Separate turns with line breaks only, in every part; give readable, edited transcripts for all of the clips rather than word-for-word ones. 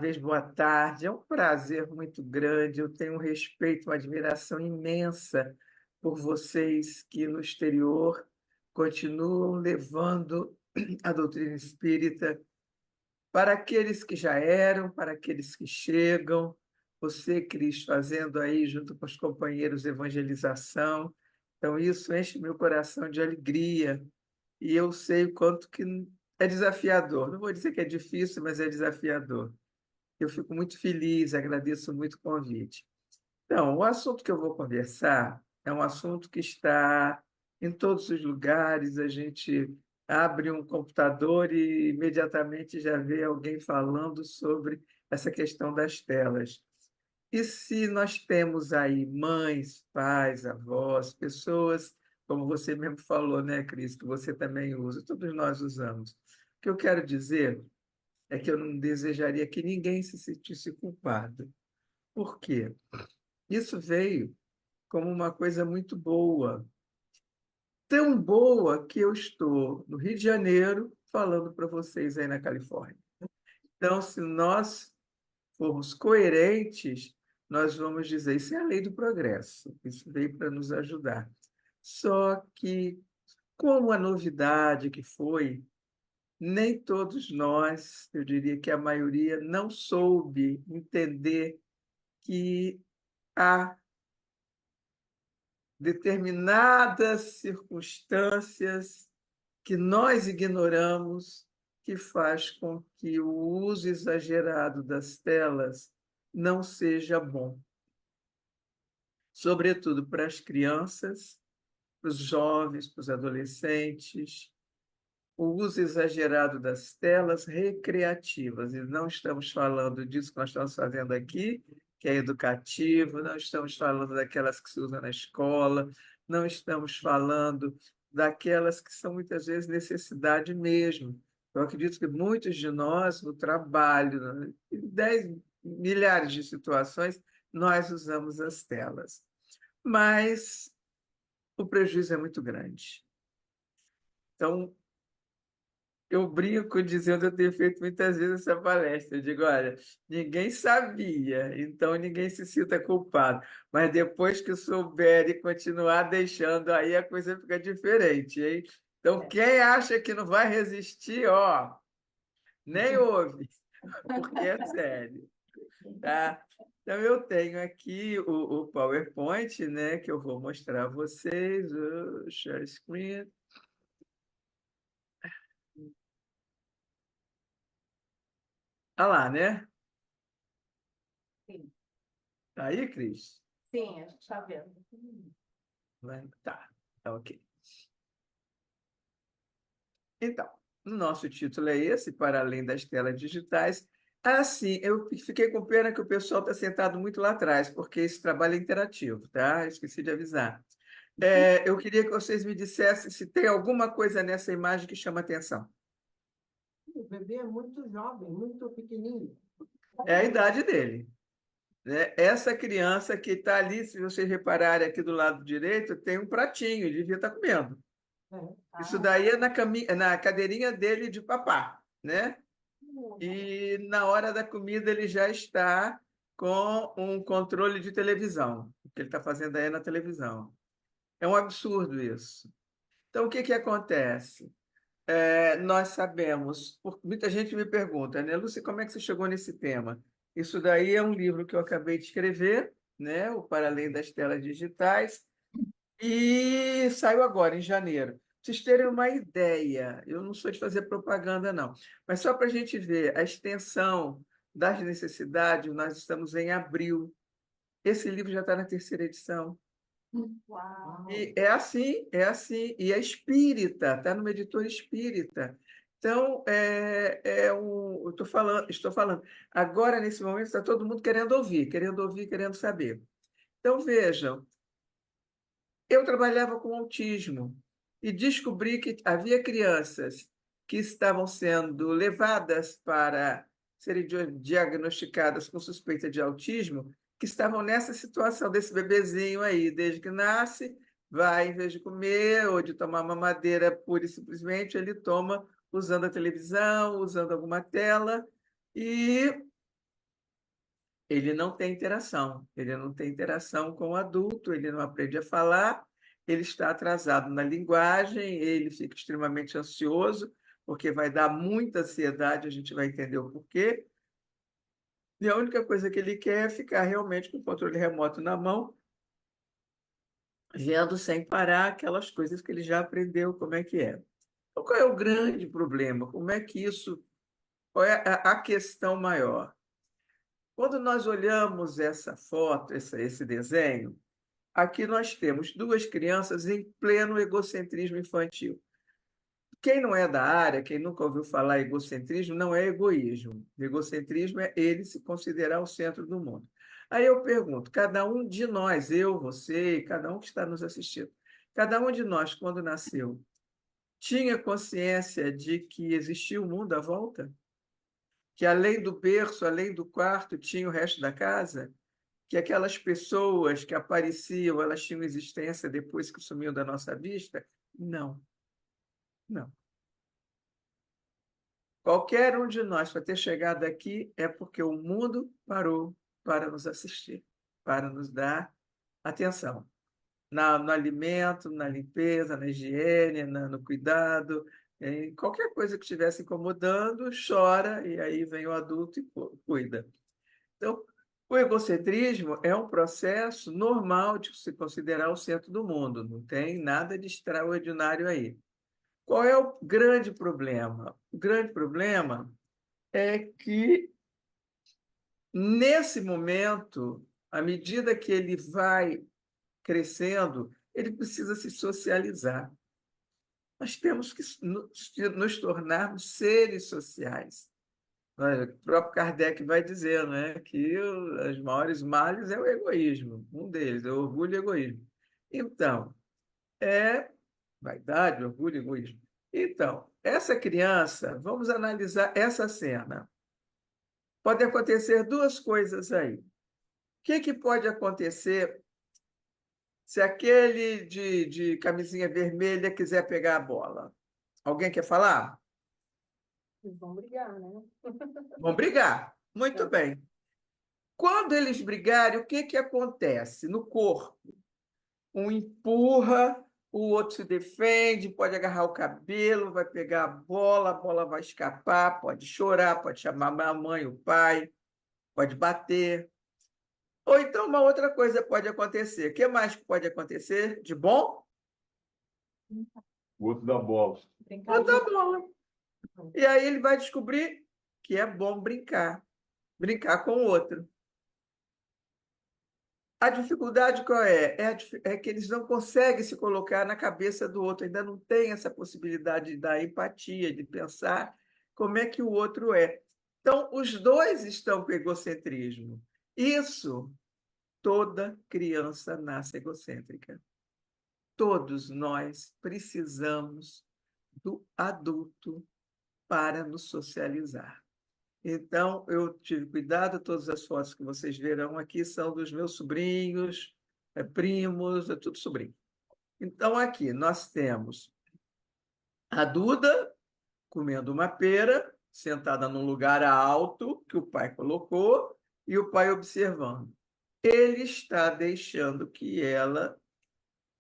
vez, boa tarde. É um prazer muito grande. Eu tenho um respeito, uma admiração imensa por vocês que no exterior continuam levando a doutrina espírita para aqueles que já eram, para aqueles que chegam. Você, Cris, fazendo aí junto com os companheiros evangelização. Então, isso enche meu coração de alegria. E eu sei o quanto que é desafiador. Não vou dizer que é difícil, mas é desafiador. Eu fico muito feliz, agradeço muito o convite. Então, o assunto que eu vou conversar é um assunto que está em todos os lugares. A gente abre um computador e imediatamente já vê alguém falando sobre essa questão das telas. E se nós temos aí mães, pais, avós, pessoas, como você mesmo falou, né, Cris, que você também usa, todos nós usamos. O que eu quero dizer é que eu não desejaria que ninguém se sentisse culpado. Por quê? Isso veio como uma coisa muito boa, tão boa que eu estou no Rio de Janeiro falando para vocês aí na Califórnia. Então, se nós formos coerentes, nós vamos dizer, isso é a lei do progresso, isso veio para nos ajudar. Só que, como a novidade que foi, nem todos nós, eu diria que a maioria, não soube entender que há determinadas circunstâncias que nós ignoramos que faz com que o uso exagerado das telas não seja bom, sobretudo para as crianças, para os jovens, para os adolescentes, o uso exagerado das telas recreativas, e não estamos falando disso que nós estamos fazendo aqui, que é educativo, não estamos falando daquelas que se usam na escola, não estamos falando daquelas que são muitas vezes necessidade mesmo. Eu acredito que muitos de nós, no trabalho, né, em 10 milhares de situações, nós usamos as telas. Mas o prejuízo é muito grande. Então, eu brinco dizendo, eu tenho feito muitas vezes essa palestra. Eu digo, olha, ninguém sabia, então ninguém se sinta culpado. Mas depois que souber e continuar deixando, aí a coisa fica diferente, hein? Então, quem acha que não vai resistir, ó, nem ouve, porque é sério, tá? Então, eu tenho aqui o PowerPoint, né, que eu vou mostrar a vocês, o share screen. Ah lá, né?
Sim,
Tá aí, Cris?
sim, a gente está vendo.
Tá, ok. Então, o nosso título é esse, Para Além das Telas Digitais. Assim, eu fiquei com pena que o pessoal está sentado muito lá atrás, porque esse trabalho é interativo, tá? Esqueci de avisar. Eu queria que vocês me dissessem se tem alguma coisa nessa imagem que chama atenção.
O bebê é muito jovem, muito pequenininho.
É a idade dele, né? Essa criança que está ali, se vocês repararem aqui do lado direito, tem um pratinho, ele devia estar comendo.
É.
Isso
Ah,
daí é na cadeirinha dele de papá, né?
hum,
E na hora da comida ele já está com um controle de televisão. O que ele está fazendo aí é na televisão. É um absurdo isso. Então, o que que acontece? Nós sabemos, muita gente me pergunta, né, Lúcia, como é que você chegou nesse tema? Isso daí é um livro que eu acabei de escrever, né, o Para Além das Telas Digitais, e saiu agora, em janeiro. Pra vocês terem uma ideia, eu não sou de fazer propaganda, não, mas só para a gente ver a extensão das necessidades, nós estamos em abril. Esse livro já está na terceira edição.
uau.
E é assim, e é espírita, está numa editora espírita. Então, eu estou falando, agora, nesse momento, está todo mundo querendo ouvir, querendo saber. Então, vejam, eu trabalhava com autismo e descobri que havia crianças que estavam sendo levadas para serem diagnosticadas com suspeita de autismo, que estavam nessa situação desse bebezinho aí, desde que nasce, vai, em vez de comer ou de tomar mamadeira pura e simplesmente, ele toma usando a televisão, usando alguma tela, e ele não tem interação, ele não tem interação com o adulto, ele não aprende a falar, ele está atrasado na linguagem, ele fica extremamente ansioso, porque vai dar muita ansiedade, a gente vai entender o porquê, e a única coisa que ele quer é ficar realmente com o controle remoto na mão, vendo sem parar aquelas coisas que ele já aprendeu como é que é. Então, qual é o grande problema? Como é que isso, qual é a questão maior? Quando nós olhamos essa foto, esse desenho, aqui nós temos duas crianças em pleno egocentrismo infantil. Quem não é da área, quem nunca ouviu falar egocentrismo, não é egoísmo. Egocentrismo é ele se considerar o centro do mundo. Aí eu pergunto, cada um de nós, eu, você, cada um que está nos assistindo, cada um de nós, quando nasceu, tinha consciência de que existia um mundo à volta? Que além do berço, além do quarto, tinha o resto da casa? Que aquelas pessoas que apareciam, elas tinham existência depois que sumiam da nossa vista? Não, não. Qualquer um de nós, para ter chegado aqui, é porque o mundo parou para nos assistir, para nos dar atenção. No alimento, na limpeza, na higiene, no cuidado, em qualquer coisa que estivesse incomodando, chora, e aí vem o adulto e cuida. Então, o egocentrismo é um processo normal de se considerar o centro do mundo, não tem nada de extraordinário aí. Qual é o grande problema? O grande problema é que, nesse momento, à medida que ele vai crescendo, ele precisa se socializar. Nós temos que nos tornarmos seres sociais. O próprio Kardec vai dizer, né, que os maiores males é o egoísmo, um deles, é o orgulho e o egoísmo. Então, é vaidade, orgulho e egoísmo. Então, essa criança, vamos analisar essa cena. Pode acontecer duas coisas aí. O que pode acontecer se aquele de camisinha vermelha quiser pegar a bola? Alguém quer falar?
Eles vão brigar, né?
Vão brigar. Muito
É.
bem. Quando eles brigarem, o que acontece no corpo? Um empurra, o outro se defende, pode agarrar o cabelo, vai pegar a bola vai escapar, pode chorar, pode chamar a mãe, o pai, pode bater. Ou então uma outra coisa pode acontecer. O que mais pode acontecer de bom?
O outro da bola.
Brincar
Outra
junto.
bola. E aí ele vai descobrir que é bom brincar com o outro. A dificuldade qual é? É que eles não conseguem se colocar na cabeça do outro, ainda não tem essa possibilidade da empatia, de pensar como é que o outro é. Então, os dois estão com egocentrismo. Isso, toda criança nasce egocêntrica. Todos nós precisamos do adulto para nos socializar. Então, eu tive cuidado, todas as fotos que vocês verão aqui são dos meus sobrinhos, primos, é tudo sobrinho. Então, aqui nós temos a Duda comendo uma pera, sentada num lugar alto que o pai colocou, e o pai observando. Ele está deixando que ela,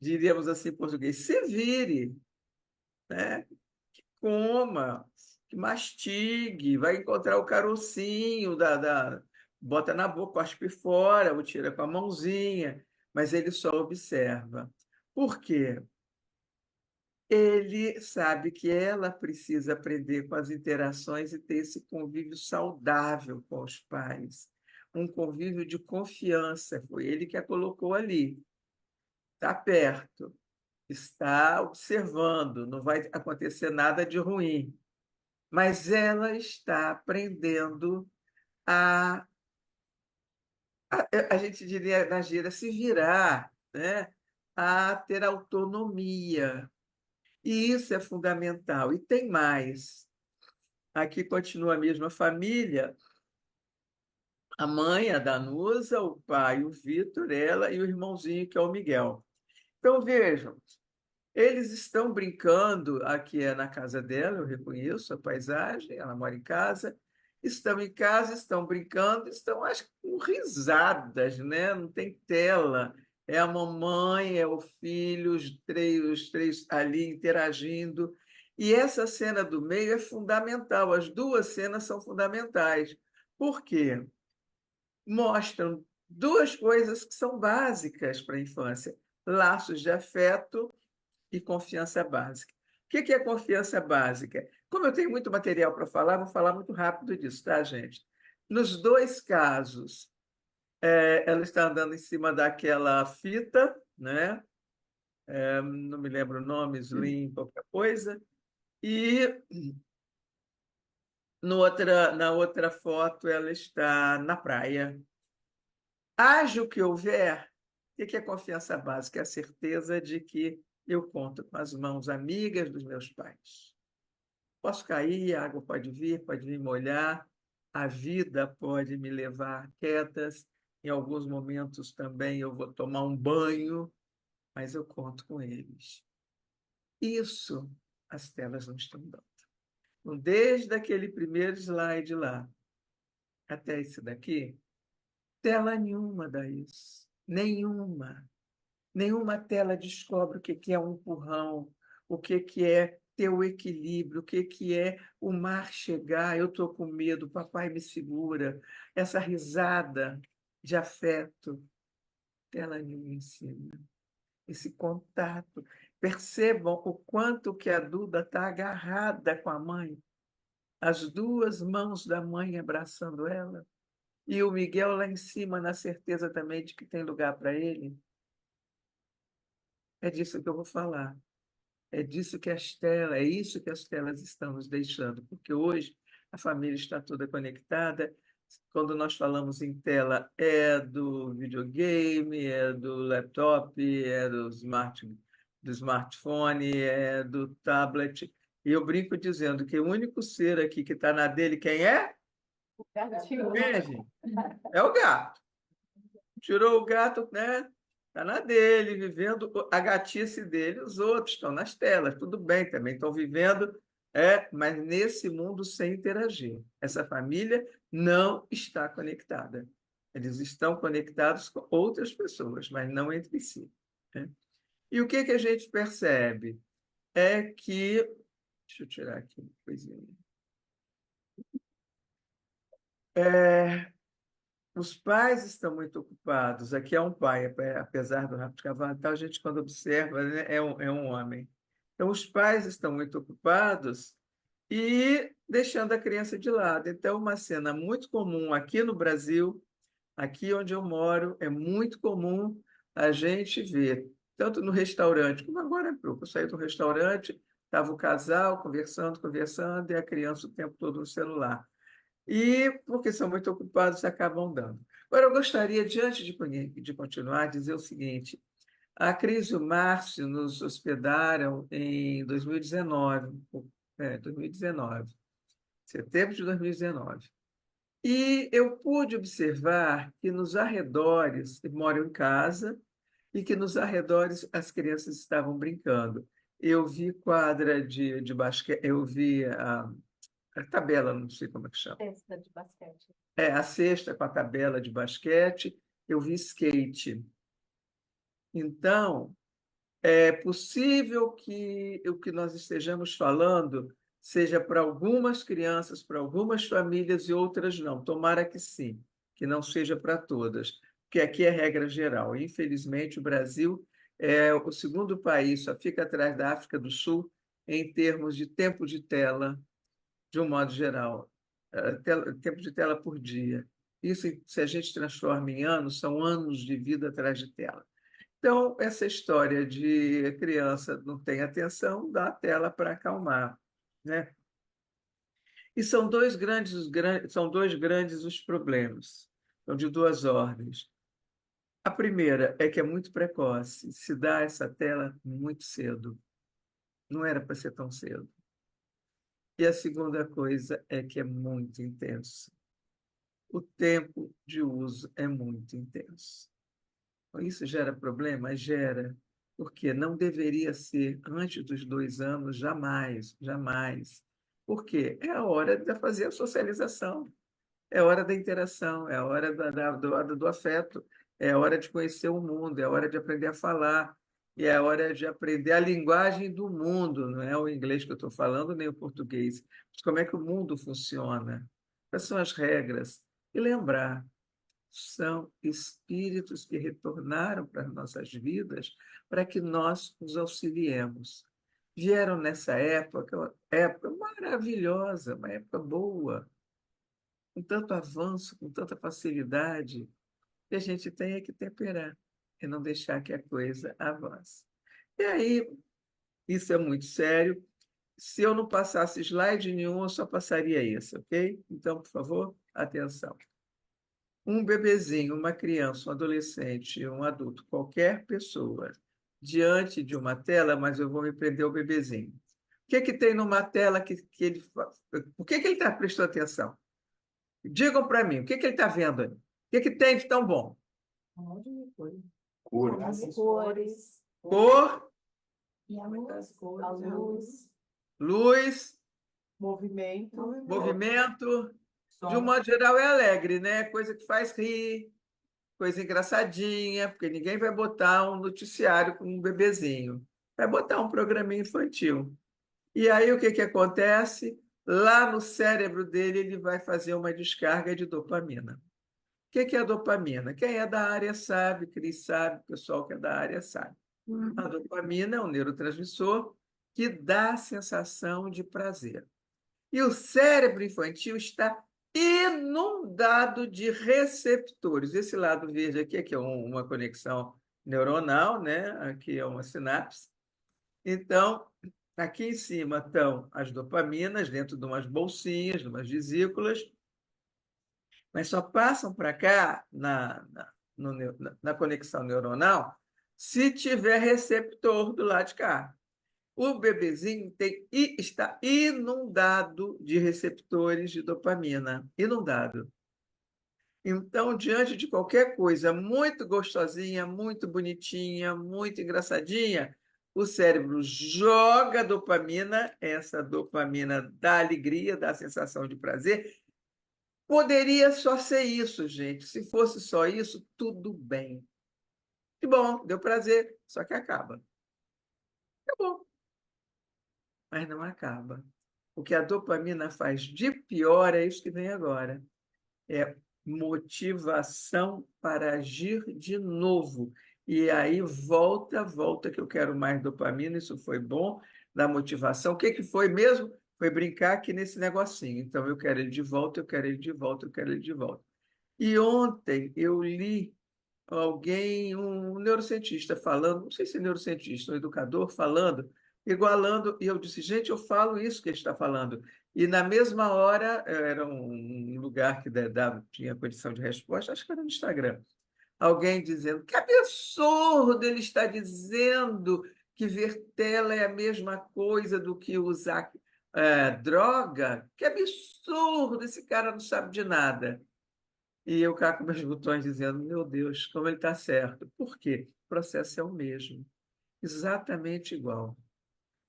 diríamos assim em português, se vire, né? Coma, que mastigue, vai encontrar o carocinho bota na boca, cospe fora, ou tira com a mãozinha, mas ele só observa. Por quê? Ele sabe que ela precisa aprender com as interações e ter esse convívio saudável com os pais, um convívio de confiança. Foi ele que a colocou ali. Está perto, está observando, não vai acontecer nada de ruim, mas ela está aprendendo a, a gente diria na gíria, se virar, né? A ter autonomia. E isso é fundamental. E tem mais. Aqui continua a mesma família, a mãe, a Danusa, o pai, o Vitor, ela e o irmãozinho, que é o Miguel. Então, vejam, eles estão brincando, aqui é na casa dela, eu reconheço a paisagem, ela mora em casa, estão em casa, estão brincando, estão acho, que, com risadas, né? Não tem tela. É a mamãe, é o filho, os três ali interagindo. E essa cena do meio é fundamental, as duas cenas são fundamentais. Por quê? Mostram duas coisas que são básicas para a infância: laços de afeto e confiança básica. O que é confiança básica? Como eu tenho muito material para falar, vou falar muito rápido disso, tá, gente? Nos dois casos, ela está andando em cima daquela fita, né? Não me lembro o nome, Slim, qualquer coisa, e na outra foto ela está na praia. Haja o que houver, o que é confiança básica? É a certeza de que eu conto com as mãos amigas dos meus pais. Posso cair, a água pode vir molhar, a vida pode me levar quietas, em alguns momentos também eu vou tomar um banho, mas eu conto com eles. Isso as telas não estão dando. Então, desde aquele primeiro slide lá até esse daqui, tela nenhuma dá isso. Nenhuma. Nenhuma tela descobre o que é um empurrão, o que é ter o equilíbrio, o que é o mar chegar, eu estou com medo, papai me segura. Essa risada de afeto, tela nenhuma ensina. Esse contato. Percebam o quanto que a Duda está agarrada com a mãe, as duas mãos da mãe abraçando ela, e o Miguel lá em cima, na certeza também de que tem lugar para ele. É disso que eu vou falar. É isso que as telas estão nos deixando, porque hoje a família está toda conectada. Quando nós falamos em tela, é do videogame, é do laptop, é do smartphone, é do tablet. E eu brinco dizendo que o único ser aqui que está na dele, quem é?
Gatinho.
Quem é, gente? É o gato. Tirou o gato, né? Está na dele, vivendo a gatice dele, os outros estão nas telas, tudo bem, também estão vivendo, mas nesse mundo sem interagir. Essa família não está conectada. Eles estão conectados com outras pessoas, mas não entre si, né? E o que a gente percebe é que. Deixa eu tirar aqui uma coisinha. É, Os pais estão muito ocupados. Aqui é um pai, apesar do rabo de cavalo, a gente, quando observa, né, é um homem. Então, os pais estão muito ocupados e deixando a criança de lado. Então, uma cena muito comum aqui no Brasil, aqui onde eu moro, é muito comum a gente ver, tanto no restaurante, como agora há pouco. Eu saí do restaurante, estava o casal conversando, e a criança o tempo todo no celular. E, porque são muito ocupados, acabam dando. Agora, eu gostaria, de continuar, dizer o seguinte: a Cris e o Márcio nos hospedaram em 2019, 2019, setembro de 2019. E eu pude observar que nos arredores, eu moro em casa, e que nos arredores as crianças estavam brincando. Eu vi quadra de basquete, eu vi a tabela, não sei como é que chama.
Cesta de basquete.
A cesta com a tabela de basquete, eu vi skate. Então, é possível que o que nós estejamos falando seja para algumas crianças, para algumas famílias e outras não. Tomara que sim, que não seja para todas, porque aqui é regra geral. Infelizmente, o Brasil é o segundo país, só fica atrás da África do Sul em termos de tempo de tela, de um modo geral, tempo de tela por dia. Isso, se a gente transforma em anos, são anos de vida atrás de tela. Então, essa história de a criança não tem atenção, dá a tela para acalmar, né? E são dois grandes os problemas, são de duas ordens. A primeira é que é muito precoce, se dá essa tela muito cedo, não era para ser tão cedo. E a segunda coisa é que é muito intenso. O tempo de uso é muito intenso. Isso gera problema? Gera, porque não deveria ser antes dos 2 anos, jamais, jamais. Por quê? É a hora de fazer a socialização, é a hora da interação, é a hora do afeto, é a hora de conhecer o mundo, é a hora de aprender a falar, e é a hora de aprender a linguagem do mundo, não é o inglês que eu estou falando, nem o português, mas como é que o mundo funciona, quais são as regras, e lembrar, são espíritos que retornaram para as nossas vidas para que nós os auxiliemos. Vieram nessa época, uma época maravilhosa, uma época boa, com tanto avanço, com tanta facilidade, que a gente tem é que temperar e não deixar que a coisa avance. E aí, isso é muito sério. Se eu não passasse slide nenhum, eu só passaria isso, ok? Então, por favor, atenção. Um bebezinho, uma criança, um adolescente, um adulto, qualquer pessoa, diante de uma tela, mas eu vou me prender ao bebezinho. O que que tem numa tela que ele... Por que ele está prestando atenção? Digam para mim, o que que ele está vendo aí? O que que tem de tão bom?
Um monte de coisa.
Cor.
As cores,
Cor,
e a
Muitas
luz,
cores,
a luz,
luz,
movimento,
movimento. De um
som.
modo geral, é alegre, né? Coisa que faz rir, coisa engraçadinha, porque ninguém vai botar um noticiário com um bebezinho. Vai botar um programinha infantil. E aí o que que acontece? Lá no cérebro dele, ele vai fazer uma descarga de dopamina. O que que é a dopamina? Quem é da área sabe, Cris sabe, o pessoal que é da área sabe. A dopamina é um neurotransmissor que dá a sensação de prazer. E o cérebro infantil está inundado de receptores. Esse lado verde aqui, que é uma conexão neuronal, né? Aqui é uma sinapse. Então, aqui em cima estão as dopaminas dentro de umas bolsinhas, de umas vesículas, mas só passam para cá na conexão neuronal se tiver receptor do lado de cá. O bebezinho está inundado de receptores de dopamina, inundado. Então, diante de qualquer coisa muito gostosinha, muito bonitinha, muito engraçadinha, o cérebro joga dopamina, essa dopamina dá alegria, dá sensação de prazer. Poderia só ser isso, gente. Se fosse só isso, tudo bem. Que bom, deu prazer, só que acaba. Acabou. Mas não acaba. O que a dopamina faz de pior é isso que vem agora. É motivação para agir de novo. E aí volta, que eu quero mais dopamina, isso foi bom, da motivação. O que que foi mesmo? Foi brincar aqui nesse negocinho. Então, eu quero ele de volta, eu quero ele de volta, eu quero ele de volta. E ontem eu li alguém, um neurocientista falando, não sei se é neurocientista, um educador falando, igualando, e eu disse, gente, eu falo isso que ele está falando. E na mesma hora, era um lugar que tinha condição de resposta, acho que era no Instagram, alguém dizendo, que absurdo ele está dizendo que ver tela é a mesma coisa do que usar droga, que absurdo, esse cara não sabe de nada. E eu cá com meus botões dizendo, meu Deus, como ele está certo. Por quê? O processo é o mesmo, exatamente igual.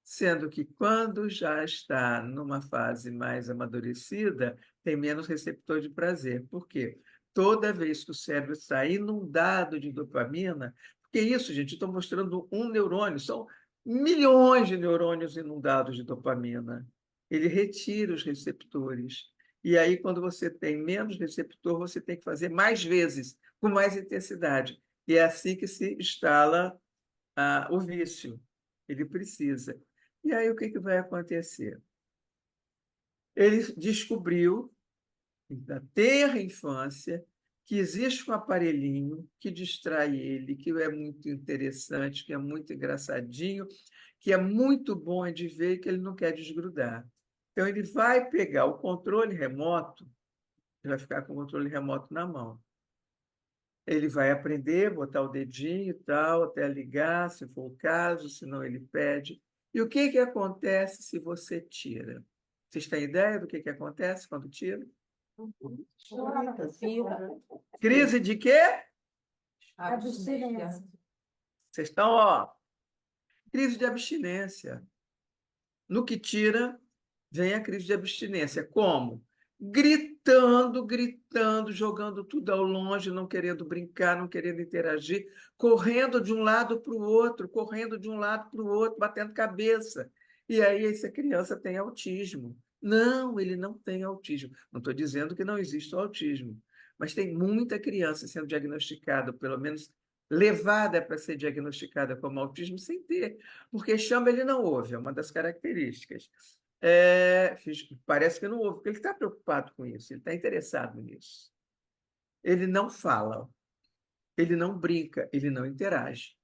Sendo que quando já está numa fase mais amadurecida, tem menos receptor de prazer. Por quê? Toda vez que o cérebro está inundado de dopamina, porque isso, gente, estou mostrando um neurônio, são milhões de neurônios inundados de dopamina. Ele retira os receptores. E aí, quando você tem menos receptor, você tem que fazer mais vezes, com mais intensidade. E é assim que se instala o vício. Ele precisa. E aí, o que que vai acontecer? Ele descobriu, na tenra infância, que existe um aparelhinho que distrai ele, que é muito interessante, que é muito engraçadinho, que é muito bom de ver, que ele não quer desgrudar. Então, ele vai pegar o controle remoto, ele vai ficar com o controle remoto na mão. Ele vai aprender, botar o dedinho e tal, até ligar, se for o caso, senão ele pede. E o que que acontece se você tira? Vocês têm ideia do que acontece quando tira?
chora, vibra,
Crise de quê?
abstinência.
Vocês estão, ó, crise de abstinência. No que tira, vem a crise de abstinência. Como? Gritando, gritando, jogando tudo ao longe, não querendo brincar, não querendo interagir, correndo de um lado para o outro, correndo de um lado para o outro, batendo cabeça. E aí essa criança tem autismo. Não, ele não tem autismo. Não estou dizendo que não existe o autismo, mas tem muita criança sendo diagnosticada, pelo menos levada para ser diagnosticada como autismo sem ter, porque chama ele não ouve, é uma das características. Parece que não ouve, porque ele está preocupado com isso, ele está interessado nisso. Ele não fala, ele não brinca, ele não interage.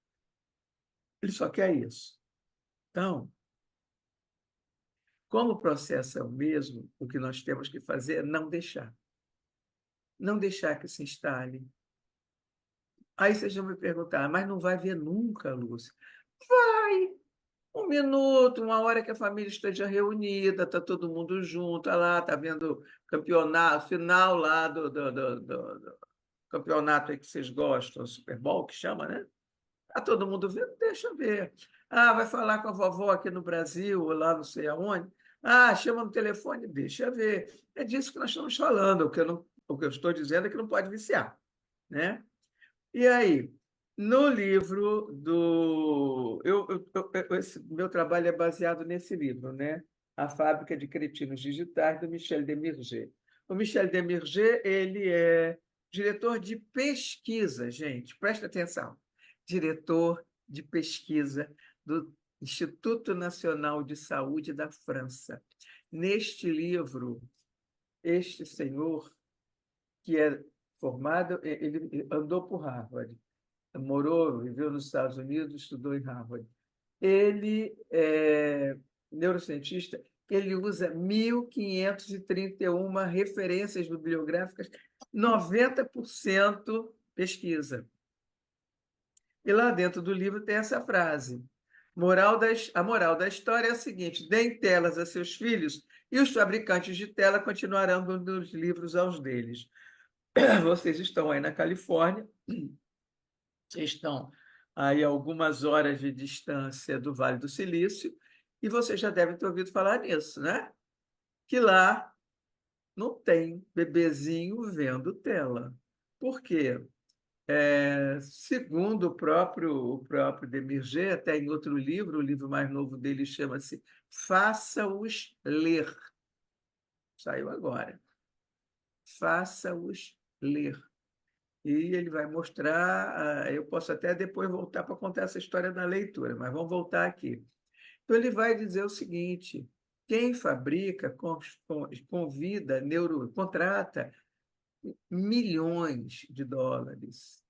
Ele só quer isso. Então, como o processo é o mesmo, o que nós temos que fazer é não deixar. Não deixar que se instale. Aí vocês vão me perguntar, mas não vai ver nunca, Lúcia? Vai! 1 minuto, uma hora que a família esteja reunida, está todo mundo junto, tá lá, está vendo campeonato, final lá do campeonato aí que vocês gostam, Super Bowl, que chama, né? Está todo mundo vendo, deixa ver. Ah, vai falar com a vovó aqui no Brasil, ou lá não sei aonde. Ah, chama no telefone, deixa ver. É disso que nós estamos falando, o que eu estou dizendo é que não pode viciar, né? E aí, no livro do. Esse meu trabalho é baseado nesse livro, né? A Fábrica de Cretinos Digitais, do Michel Demirger. O Michel Demirger, ele é diretor de pesquisa, gente, presta atenção. Diretor de pesquisa do Instituto Nacional de Saúde da França. Neste livro, este senhor, que é formado, ele andou por Harvard, morou, viveu nos Estados Unidos, estudou em Harvard. Ele é neurocientista, ele usa 1.531 referências bibliográficas, 90% pesquisa. E lá dentro do livro tem essa frase: a moral da história é a seguinte: deem telas a seus filhos e os fabricantes de tela continuarão dando os livros aos deles. Vocês estão aí na Califórnia, estão aí a algumas horas de distância do Vale do Silício, e vocês já devem ter ouvido falar nisso, né? Que lá não tem bebezinho vendo tela. Por quê? Segundo o próprio Demirger, até em outro livro, o livro mais novo dele chama-se Faça-os Ler. Saiu agora. Faça-os ler. E ele vai mostrar, eu posso até depois voltar para contar essa história da leitura, mas vamos voltar aqui. Então, ele vai dizer o seguinte: quem fabrica, convida, contrata milhões de dólares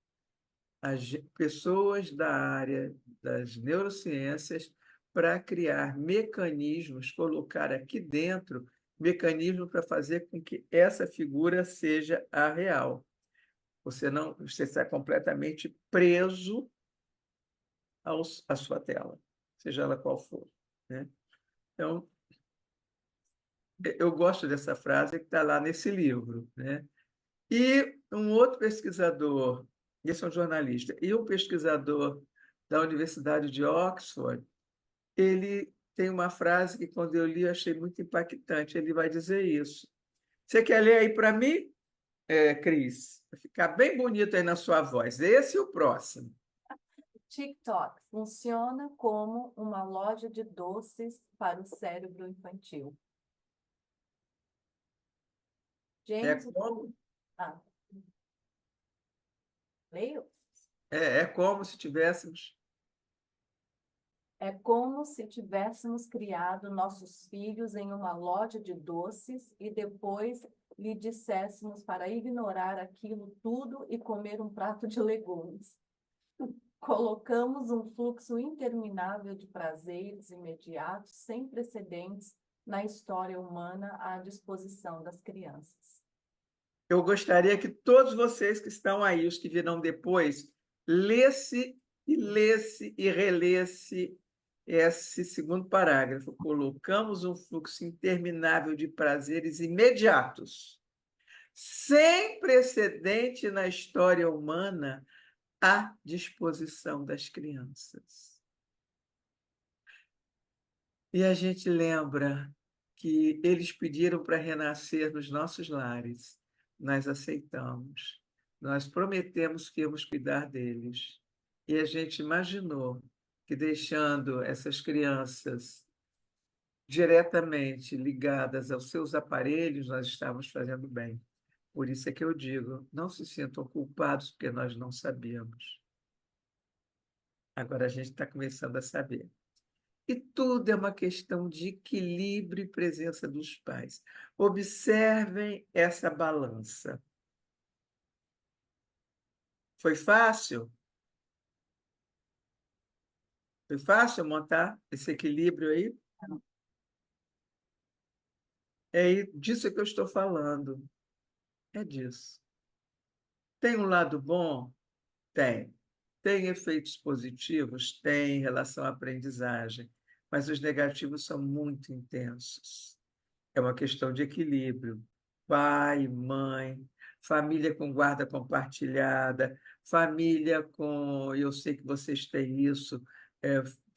as pessoas da área das neurociências para criar mecanismos, colocar aqui dentro mecanismos para fazer com que essa figura seja a real. Você está completamente preso à sua tela, seja ela qual for, né? Então, eu gosto dessa frase que está lá nesse livro, né? E um outro pesquisador, esse é um jornalista, e um pesquisador da Universidade de Oxford, ele tem uma frase que, quando eu li, eu achei muito impactante. Ele vai dizer isso. Você quer ler aí para mim, Cris? Vai ficar bem bonito aí na sua voz. Esse e o próximo.
TikTok funciona como uma loja de doces para o cérebro infantil.
É
James.
como,
Ah, leio?
é como se tivéssemos.
É como se tivéssemos criado nossos filhos em uma loja de doces e depois lhe disséssemos para ignorar aquilo tudo e comer um prato de legumes. Colocamos um fluxo interminável de prazeres imediatos, sem precedentes na história humana, à disposição das crianças.
Eu gostaria que todos vocês que estão aí, os que virão depois, lesse e relesse esse segundo parágrafo. Colocamos um fluxo interminável de prazeres imediatos, sem precedente na história humana, à disposição das crianças. E a gente lembra que eles pediram para renascer nos nossos lares. Nós aceitamos. Nós prometemos que íamos cuidar deles. E a gente imaginou que deixando essas crianças diretamente ligadas aos seus aparelhos, nós estávamos fazendo bem. Por isso é que eu digo, não se sintam culpados porque nós não sabíamos. Agora a gente está começando a saber. E tudo é uma questão de equilíbrio e presença dos pais. Observem essa balança. Foi fácil? Foi fácil montar esse equilíbrio aí? É disso que eu estou falando. É disso. Tem um lado bom? Tem. Tem efeitos positivos? Tem em relação à aprendizagem, mas os negativos são muito intensos. É uma questão de equilíbrio. Pai, mãe, família com guarda compartilhada, família com, eu sei que vocês têm isso,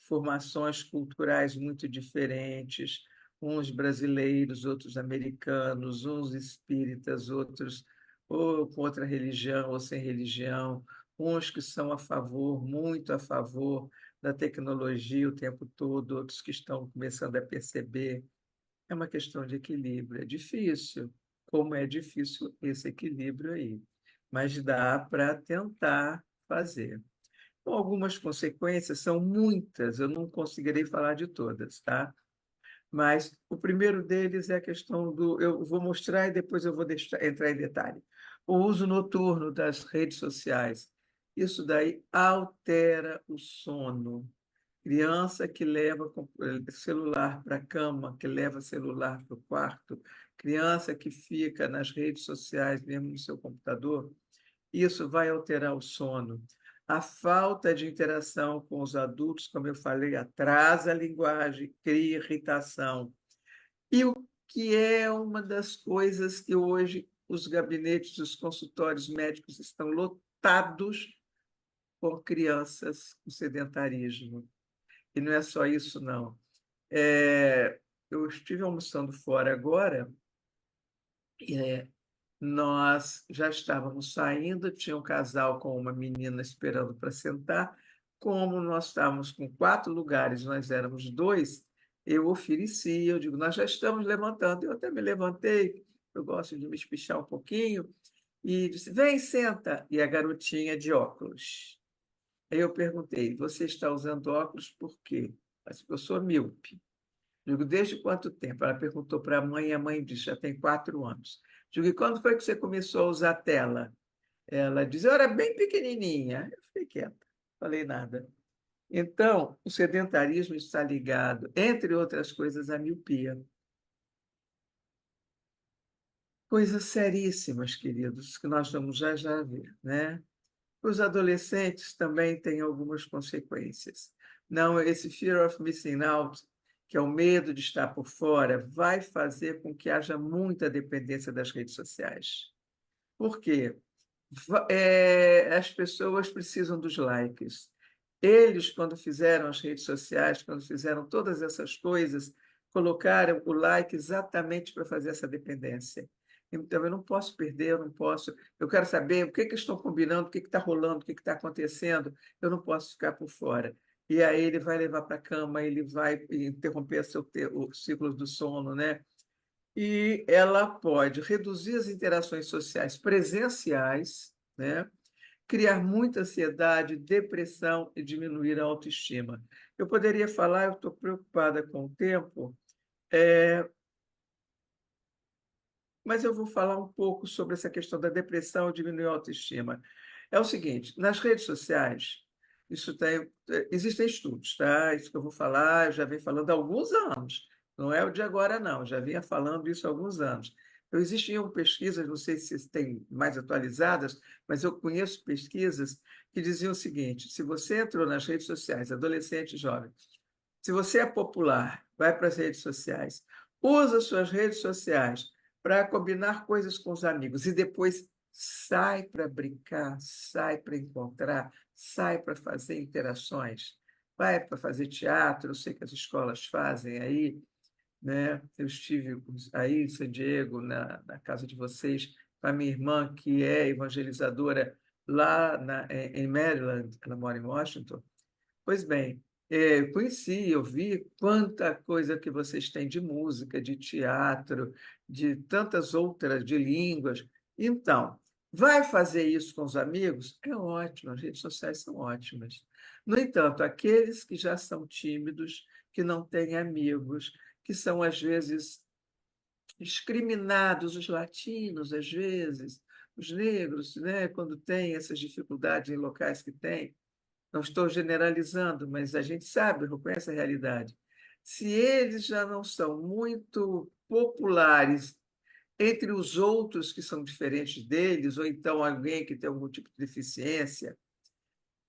formações culturais muito diferentes, uns brasileiros, outros americanos, uns espíritas, outros ou com outra religião ou sem religião, uns que são a favor, muito a favor da tecnologia o tempo todo, outros que estão começando a perceber. É uma questão de equilíbrio. É difícil, como é difícil esse equilíbrio aí, mas dá para tentar fazer. Com algumas consequências, são muitas, eu não conseguirei falar de todas, tá? Mas o primeiro deles é a questão do. Eu vou mostrar e depois eu vou entrar em detalhe. O uso noturno das redes sociais. Isso daí altera o sono. Criança que leva celular para a cama, que leva celular para o quarto, criança que fica nas redes sociais, mesmo no seu computador, isso vai alterar o sono. A falta de interação com os adultos, como eu falei, atrasa a linguagem, cria irritação. E o que é uma das coisas que hoje os gabinetes, os consultórios médicos estão lotados por crianças com sedentarismo. E não é só isso, não. Eu estive almoçando fora agora, e nós já estávamos saindo, tinha um casal com uma menina esperando para sentar. Como nós estávamos com 4 lugares, nós éramos 2, eu ofereci, eu digo, nós já estamos levantando. Eu até me levantei, eu gosto de me espichar um pouquinho, e disse, vem, senta. E a garotinha de óculos. Aí eu perguntei, você está usando óculos por quê? Ela disse, eu sou míope. Digo, desde quanto tempo? Ela perguntou para a mãe, e a mãe disse, já tem 4 anos. Digo, e quando foi que você começou a usar tela? Ela disse, eu era bem pequenininha. Eu fiquei quieta, falei nada. Então, o sedentarismo está ligado, entre outras coisas, à miopia. Coisas seríssimas, queridos, que nós vamos já já ver, né? Os adolescentes também têm algumas consequências. Não, esse fear of missing out, que é o medo de estar por fora, vai fazer com que haja muita dependência das redes sociais. Por quê? As pessoas precisam dos likes. Eles, quando fizeram as redes sociais, quando fizeram todas essas coisas, colocaram o like exatamente para fazer essa dependência. Então, eu não posso perder, eu não posso. Eu quero saber o que estão combinando, o que está rolando, o que está acontecendo. Eu não posso ficar por fora. E aí ele vai levar para a cama, ele vai interromper o ciclo do sono, né? E ela pode reduzir as interações sociais presenciais, né? Criar muita ansiedade, depressão e diminuir a autoestima. Eu poderia falar, eu estou preocupada com o tempo, mas eu vou falar um pouco sobre essa questão da depressão e diminuir a autoestima. É o seguinte, nas redes sociais, existem estudos, tá? Isso que eu vou falar, eu já venho falando há alguns anos, não é o de agora, não, já vinha falando isso há alguns anos. Então, existiam pesquisas, não sei se tem mais atualizadas, mas eu conheço pesquisas que diziam o seguinte: se você entrou nas redes sociais, adolescente, jovem, se você é popular, vai para as redes sociais, usa suas redes sociais para combinar coisas com os amigos e depois sai para brincar, sai para encontrar, sai para fazer interações, vai para fazer teatro, eu sei que as escolas fazem aí, né? Eu estive aí em San Diego, na casa de vocês, com a minha irmã, que é evangelizadora lá em Maryland, ela mora em Washington. Pois bem, conheci, eu vi quanta coisa que vocês têm de música, de teatro, de tantas outras, de línguas. Então, vai fazer isso com os amigos? É ótimo, as redes sociais são ótimas. No entanto, aqueles que já são tímidos, que não têm amigos, que são, às vezes, discriminados, os latinos, às vezes, os negros, né, quando têm essas dificuldades em locais que têm, não estou generalizando, mas a gente sabe, reconhece a realidade. Se eles já não são muito populares entre os outros que são diferentes deles, ou então alguém que tem algum tipo de deficiência,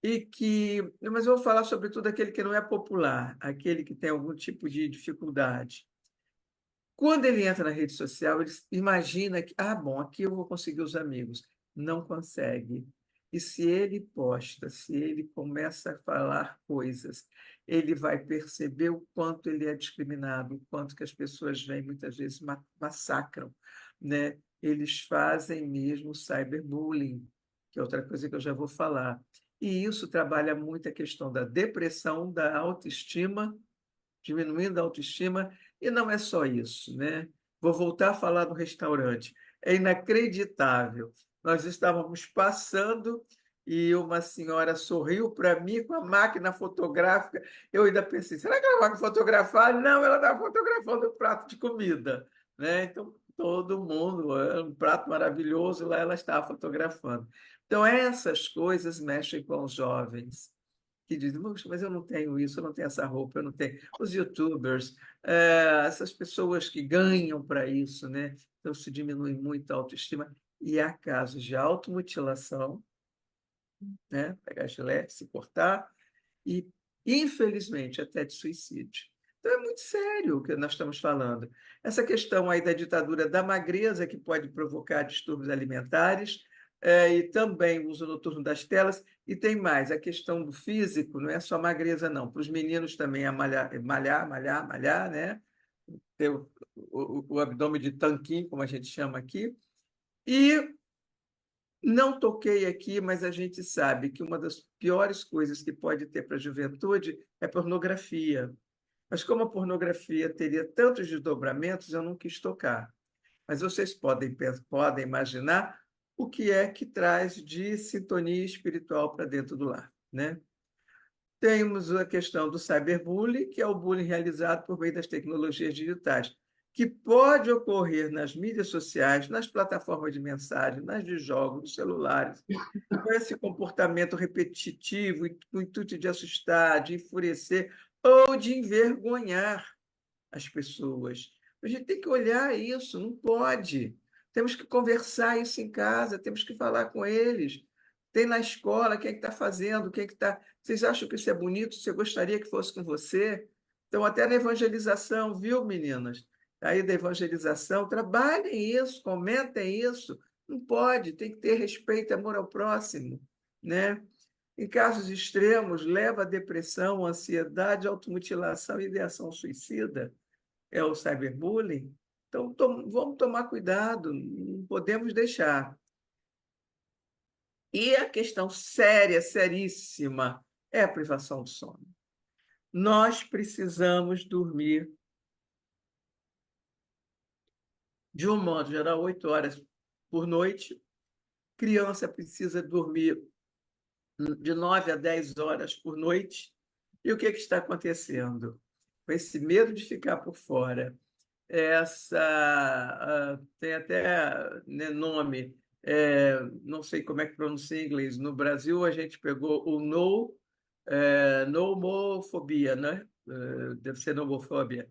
e que. Mas eu vou falar sobretudo aquele que não é popular, aquele que tem algum tipo de dificuldade. Quando ele entra na rede social, ele imagina que, bom, aqui eu vou conseguir os amigos. Não consegue. E se ele posta, se ele começa a falar coisas, ele vai perceber o quanto ele é discriminado, o quanto que as pessoas vêm, muitas vezes massacram, né? Eles fazem mesmo cyberbullying, que é outra coisa que eu já vou falar. E isso trabalha muito a questão da depressão, da autoestima, diminuindo a autoestima, e não é só isso, né? Vou voltar a falar do restaurante. É inacreditável. Nós estávamos passando e uma senhora sorriu para mim com a máquina fotográfica. Eu ainda pensei, será que ela vai me fotografar? Não, ela estava fotografando o prato de comida, né? Então, todo mundo, um prato maravilhoso, lá ela estava fotografando. Então, essas coisas mexem com os jovens que dizem, mas eu não tenho isso, eu não tenho essa roupa, eu não tenho. Os YouTubers, essas pessoas que ganham para isso, né? Então, se diminui muito a autoestima. E há casos de automutilação, né? Pegar gilete, se cortar, e, infelizmente, até de suicídio. Então, é muito sério o que nós estamos falando. Essa questão aí da ditadura da magreza, que pode provocar distúrbios alimentares, e também o uso noturno das telas, e tem mais, a questão do físico, não é só magreza, não. Para os meninos também é malhar, né? Ter o abdômen de tanquinho, como a gente chama aqui. E não toquei aqui, mas a gente sabe que uma das piores coisas que pode ter para a juventude é pornografia. Mas como a pornografia teria tantos desdobramentos, eu não quis tocar. Mas vocês podem imaginar o que é que traz de sintonia espiritual para dentro do lar, né? Temos a questão do cyberbullying, que é o bullying realizado por meio das tecnologias digitais, que pode ocorrer nas mídias sociais, nas plataformas de mensagem, nas de jogos, nos celulares. Com esse comportamento repetitivo, com o intuito de assustar, de enfurecer ou de envergonhar as pessoas. A gente tem que olhar isso, não pode. Temos que conversar isso em casa, temos que falar com eles. Tem na escola, quem é que está fazendo, quem é que está. Vocês acham que isso é bonito? Você gostaria que fosse com você? Então, até na evangelização, viu, meninas? Aí da evangelização, trabalhem isso, comentem isso. Não pode, tem que ter respeito e amor ao próximo, né? Em casos extremos, leva à depressão, ansiedade, automutilação e ideação suicida é o cyberbullying. Então, vamos tomar cuidado, não podemos deixar. E a questão séria, seríssima, é a privação do sono. Nós precisamos dormir, de um modo geral, 8 horas por noite. Criança precisa dormir de 9 a 10 horas por noite. E o que está acontecendo? Com esse medo de ficar por fora, tem até, né, nome, não sei como é que pronuncia em inglês. No Brasil, a gente pegou o nomofobia, né? Deve ser nomofobia,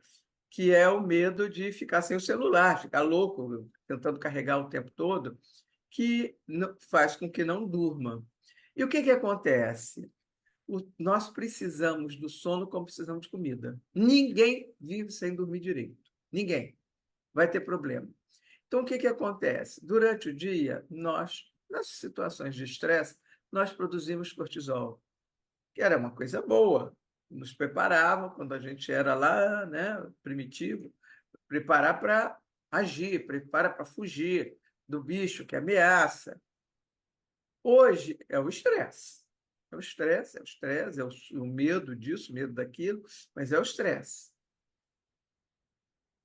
que é o medo de ficar sem o celular, ficar louco, tentando carregar o tempo todo, que faz com que não durma. E o que acontece? Nós precisamos do sono como precisamos de comida. Ninguém vive sem dormir direito. Ninguém. Vai ter problema. Então, o que acontece? Durante o dia, nas situações de estresse, nós produzimos cortisol, que era uma coisa boa, nos preparava quando a gente era lá, né, primitivo, preparar para agir, prepara para fugir do bicho que ameaça. Hoje é o estresse. É o estresse, é o estresse, é o medo disso, o medo daquilo, mas é o estresse.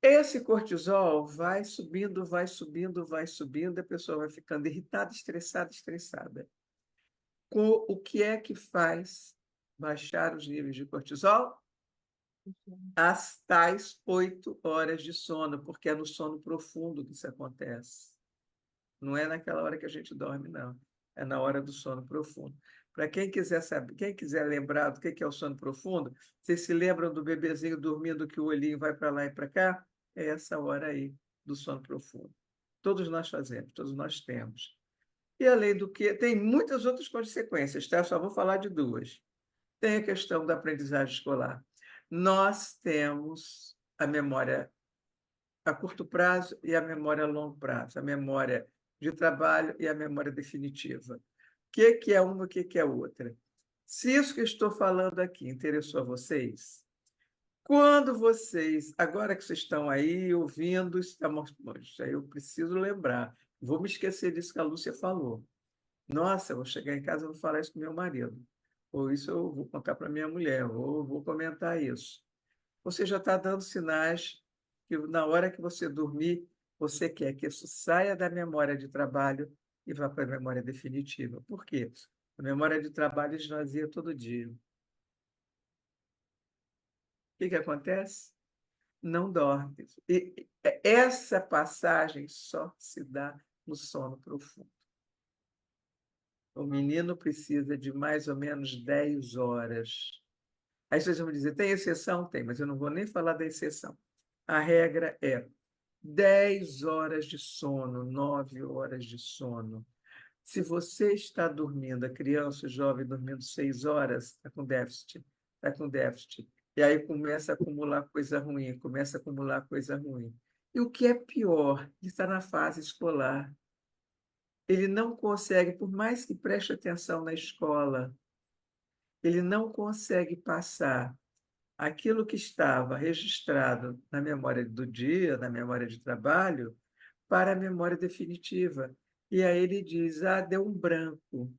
Esse cortisol vai subindo, vai subindo, vai subindo, a pessoa vai ficando irritada, estressada, estressada. O que é que faz baixar os níveis de cortisol? As tais 8 horas de sono, porque é no sono profundo que isso acontece. Não é naquela hora que a gente dorme, não. É na hora do sono profundo. Para quem quiser saber, quem quiser lembrar do que é o sono profundo, vocês se lembram do bebezinho dormindo que o olhinho vai para lá e para cá? É essa hora aí do sono profundo. Todos nós fazemos, todos nós temos. E além do que, tem muitas outras consequências, tá? Só vou falar de duas. Tem a questão da aprendizagem escolar. Nós temos a memória a curto prazo e a memória a longo prazo, a memória de trabalho e a memória definitiva. O que é uma, o que é outra? Se isso que estou falando aqui interessou a vocês, quando vocês, agora que vocês estão aí ouvindo, estamos, eu preciso lembrar, vou me esquecer disso que a Lúcia falou. Nossa, eu vou chegar em casa e vou falar isso com meu marido. Ou isso eu vou contar para minha mulher, ou vou comentar isso. Você já está dando sinais que na hora que você dormir, você quer que isso saia da memória de trabalho e vá para a memória definitiva. Por quê? A memória de trabalho esvazia todo dia. O que acontece? Não dorme. E essa passagem só se dá no sono profundo. O menino precisa de mais ou menos 10 horas. Aí vocês vão dizer, tem exceção? Tem, mas eu não vou nem falar da exceção. A regra é 10 horas de sono, 9 horas de sono. Se você está dormindo, a criança, o jovem dormindo 6 horas, está com déficit, está com déficit. E aí começa a acumular coisa ruim, começa a acumular coisa ruim. E o que é pior, ele está na fase escolar. Ele não consegue, por mais que preste atenção na escola, ele não consegue passar aquilo que estava registrado na memória do dia, na memória de trabalho, para a memória definitiva. E aí ele diz: ah, deu um branco.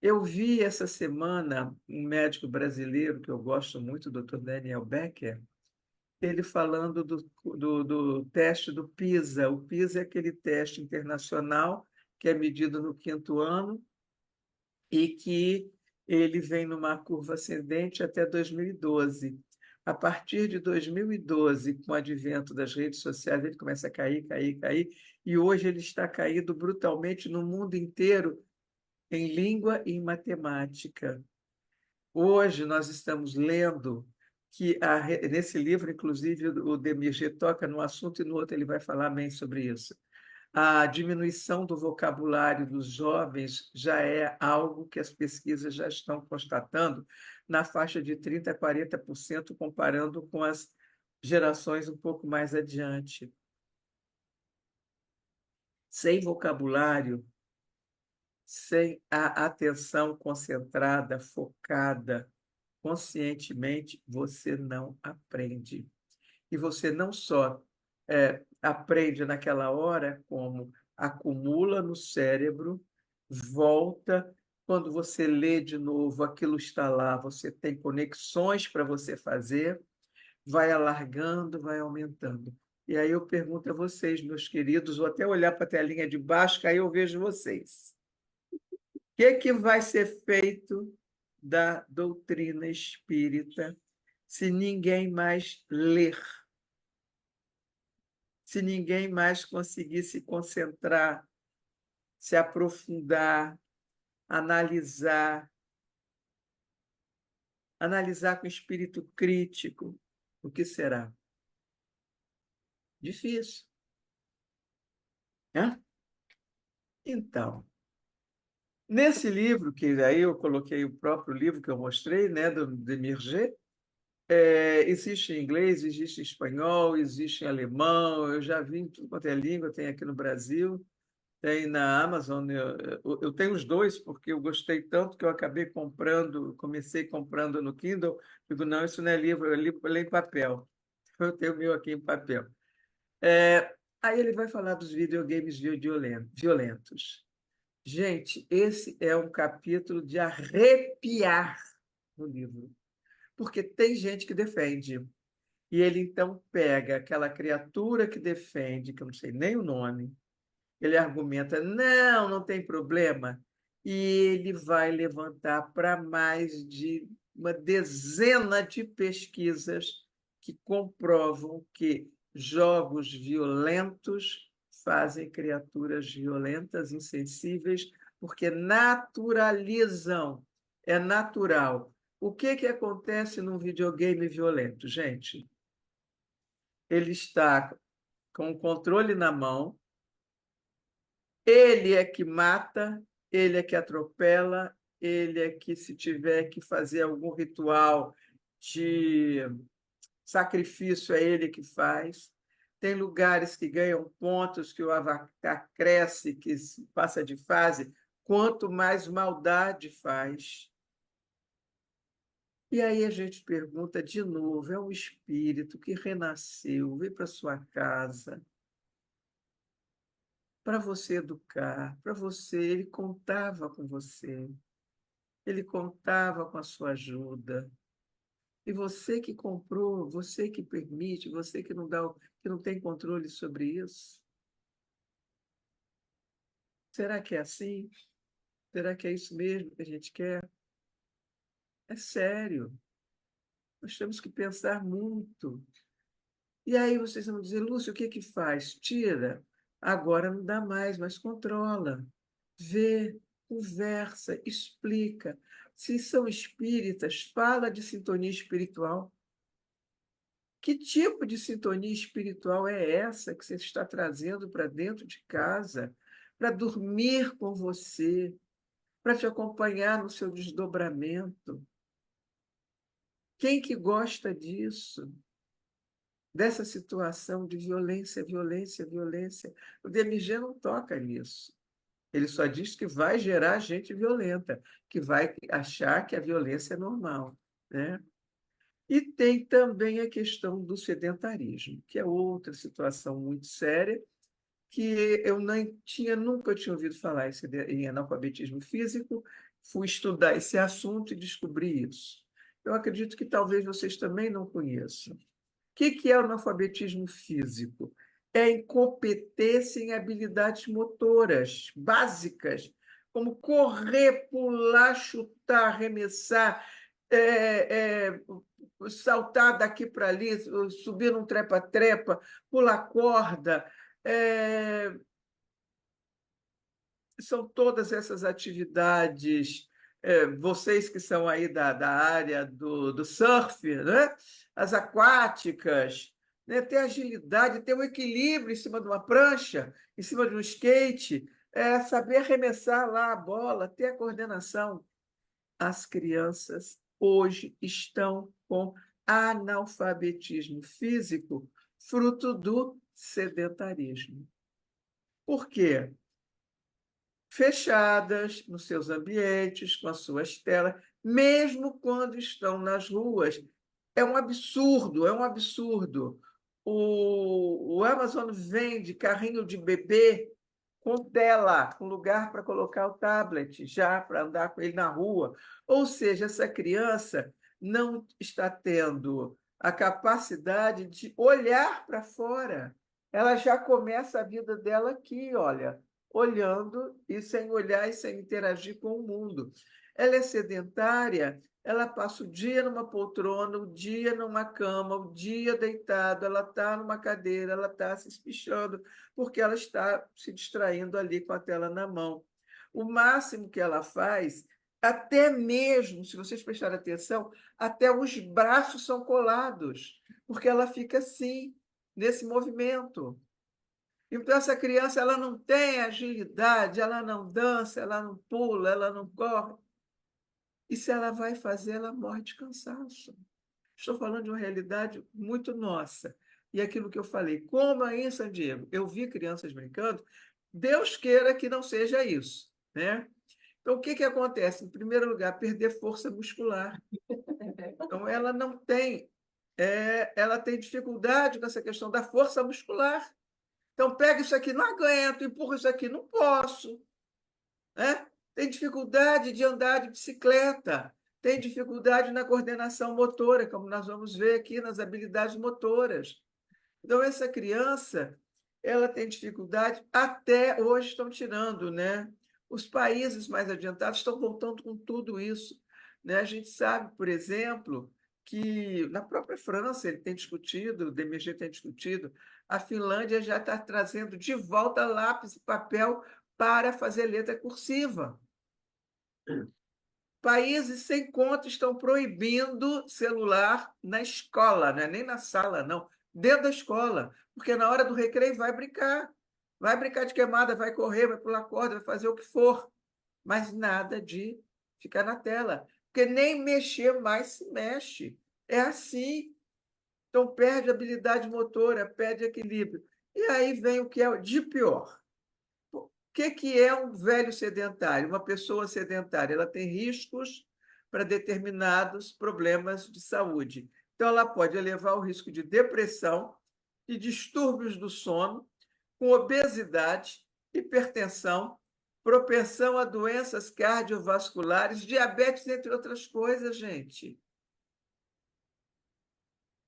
Eu vi essa semana um médico brasileiro que eu gosto muito, o Dr. Daniel Becker, ele falando do teste do PISA. O PISA é aquele teste internacional que é medido no 5º ano e que ele vem numa curva ascendente até 2012. A partir de 2012, com o advento das redes sociais, ele começa a cair, cair, cair, e hoje ele está caído brutalmente no mundo inteiro em língua e em matemática. Hoje nós estamos lendo que, nesse livro, inclusive, o Demir toca no assunto e no outro ele vai falar bem sobre isso. A diminuição do vocabulário dos jovens já é algo que as pesquisas já estão constatando na faixa de 30% a 40%, comparando com as gerações um pouco mais adiante. Sem vocabulário, sem a atenção concentrada, focada, conscientemente, você não aprende. E você não só aprende naquela hora, como acumula no cérebro, volta. Quando você lê de novo, aquilo está lá, você tem conexões para você fazer, vai alargando, vai aumentando. E aí eu pergunto a vocês, meus queridos, vou até olhar para a telinha de baixo, que aí eu vejo vocês. O que vai ser feito da doutrina espírita se ninguém mais ler? Se ninguém mais conseguir se concentrar, se aprofundar, analisar com espírito crítico, o que será? Difícil, né? Então, nesse livro, que aí eu coloquei o próprio livro que eu mostrei, né, do Demirger, existe em inglês, existe em espanhol, existe em alemão, eu já vi em tudo quanto é língua, tem aqui no Brasil, tem na Amazon. Eu tenho os dois, porque eu gostei tanto que eu acabei comprando, comecei comprando no Kindle. Digo, não, isso não é livro, é livro em papel. Eu tenho o meu aqui em papel. Aí ele vai falar dos videogames violentos. Gente, esse é um capítulo de arrepiar no livro, porque tem gente que defende. E ele então pega aquela criatura que defende, que eu não sei nem o nome, ele argumenta, não, não tem problema, e ele vai levantar para mais de uma dezena de pesquisas que comprovam que jogos violentos fazem criaturas violentas, insensíveis, porque naturalizam, é natural. O que acontece num videogame violento, gente? Ele está com o controle na mão, ele é que mata, ele é que atropela, ele é que, se tiver que fazer algum ritual de sacrifício, é ele que faz. Tem lugares que ganham pontos, que o avatar cresce, que passa de fase, quanto mais maldade faz. E aí a gente pergunta de novo: é um espírito que renasceu, veio para sua casa, para você educar, para você, ele contava com você, ele contava com a sua ajuda. E você que comprou, você que permite, você que não dá, que não tem controle sobre isso. Será que é assim? Será que é isso mesmo que a gente quer? É sério. Nós temos que pensar muito. E aí vocês vão dizer, Lúcio, o que que faz? Tira. Agora não dá mais, mas controla. Vê, conversa, explica. Se são espíritas, fala de sintonia espiritual. Que tipo de sintonia espiritual é essa que você está trazendo para dentro de casa, para dormir com você, para te acompanhar no seu desdobramento? Quem que gosta disso? Dessa situação de violência, violência, violência? O DMG não toca nisso. Ele só diz que vai gerar gente violenta, que vai achar que a violência é normal, né? E tem também a questão do sedentarismo, que é outra situação muito séria, que eu nunca tinha ouvido falar em analfabetismo físico, fui estudar esse assunto e descobri isso. Eu acredito que talvez vocês também não conheçam. O que é o analfabetismo físico? É incompetência em habilidades motoras básicas, como correr, pular, chutar, arremessar, saltar daqui para ali, subir num trepa-trepa, pular corda. É, são todas essas atividades, vocês que são aí da área do surf, né? As aquáticas, né? Ter agilidade, ter um equilíbrio em cima de uma prancha, em cima de um skate, saber arremessar lá a bola, ter a coordenação. As crianças hoje estão com analfabetismo físico, fruto do sedentarismo. Por quê? Fechadas nos seus ambientes, com as suas telas, mesmo quando estão nas ruas. É um absurdo, é um absurdo. O Amazon vende carrinho de bebê com tela, com lugar para colocar o tablet, já para andar com ele na rua. Ou seja, essa criança não está tendo a capacidade de olhar para fora. Ela já começa a vida dela aqui, olha, olhando e sem olhar e sem interagir com o mundo. Ela é sedentária, ela passa o dia numa poltrona, o dia numa cama, o dia deitado, ela está numa cadeira, ela está se espichando, porque ela está se distraindo ali com a tela na mão. O máximo que ela faz, até mesmo, se vocês prestarem atenção, até os braços são colados, porque ela fica assim, nesse movimento. Então, essa criança ela não tem agilidade, ela não dança, ela não pula, ela não corre. E se ela vai fazer, ela morre de cansaço. Estou falando de uma realidade muito nossa. E aquilo que eu falei, como aí em San Diego, eu vi crianças brincando, Deus queira que não seja isso, né? Então, o que acontece? Em primeiro lugar, perder força muscular. Então, ela não tem ela tem dificuldade com essa questão da força muscular. Então, pega isso aqui, não aguento, empurra isso aqui, não posso. Né? Tem dificuldade de andar de bicicleta, tem dificuldade na coordenação motora, como nós vamos ver aqui nas habilidades motoras. Então, essa criança, ela tem dificuldade, até hoje estão tirando, né? Os países mais adiantados estão voltando com tudo isso. Né? A gente sabe, por exemplo, que na própria França ele tem discutido, o DMG tem discutido, a Finlândia já está trazendo de volta lápis e papel para fazer letra cursiva. Países sem conta estão proibindo celular na escola, não é nem na sala, não, dentro da escola, porque na hora do recreio vai brincar de queimada, vai correr, vai pular corda, vai fazer o que for, mas nada de ficar na tela, porque nem mexer mais se mexe. É assim. Então, perde habilidade motora, perde equilíbrio. E aí vem o que é de pior. O que é um velho sedentário? Uma pessoa sedentária, ela tem riscos para determinados problemas de saúde. Então, ela pode elevar o risco de depressão, de distúrbios do sono, com obesidade, hipertensão, propensão a doenças cardiovasculares, diabetes, entre outras coisas, gente.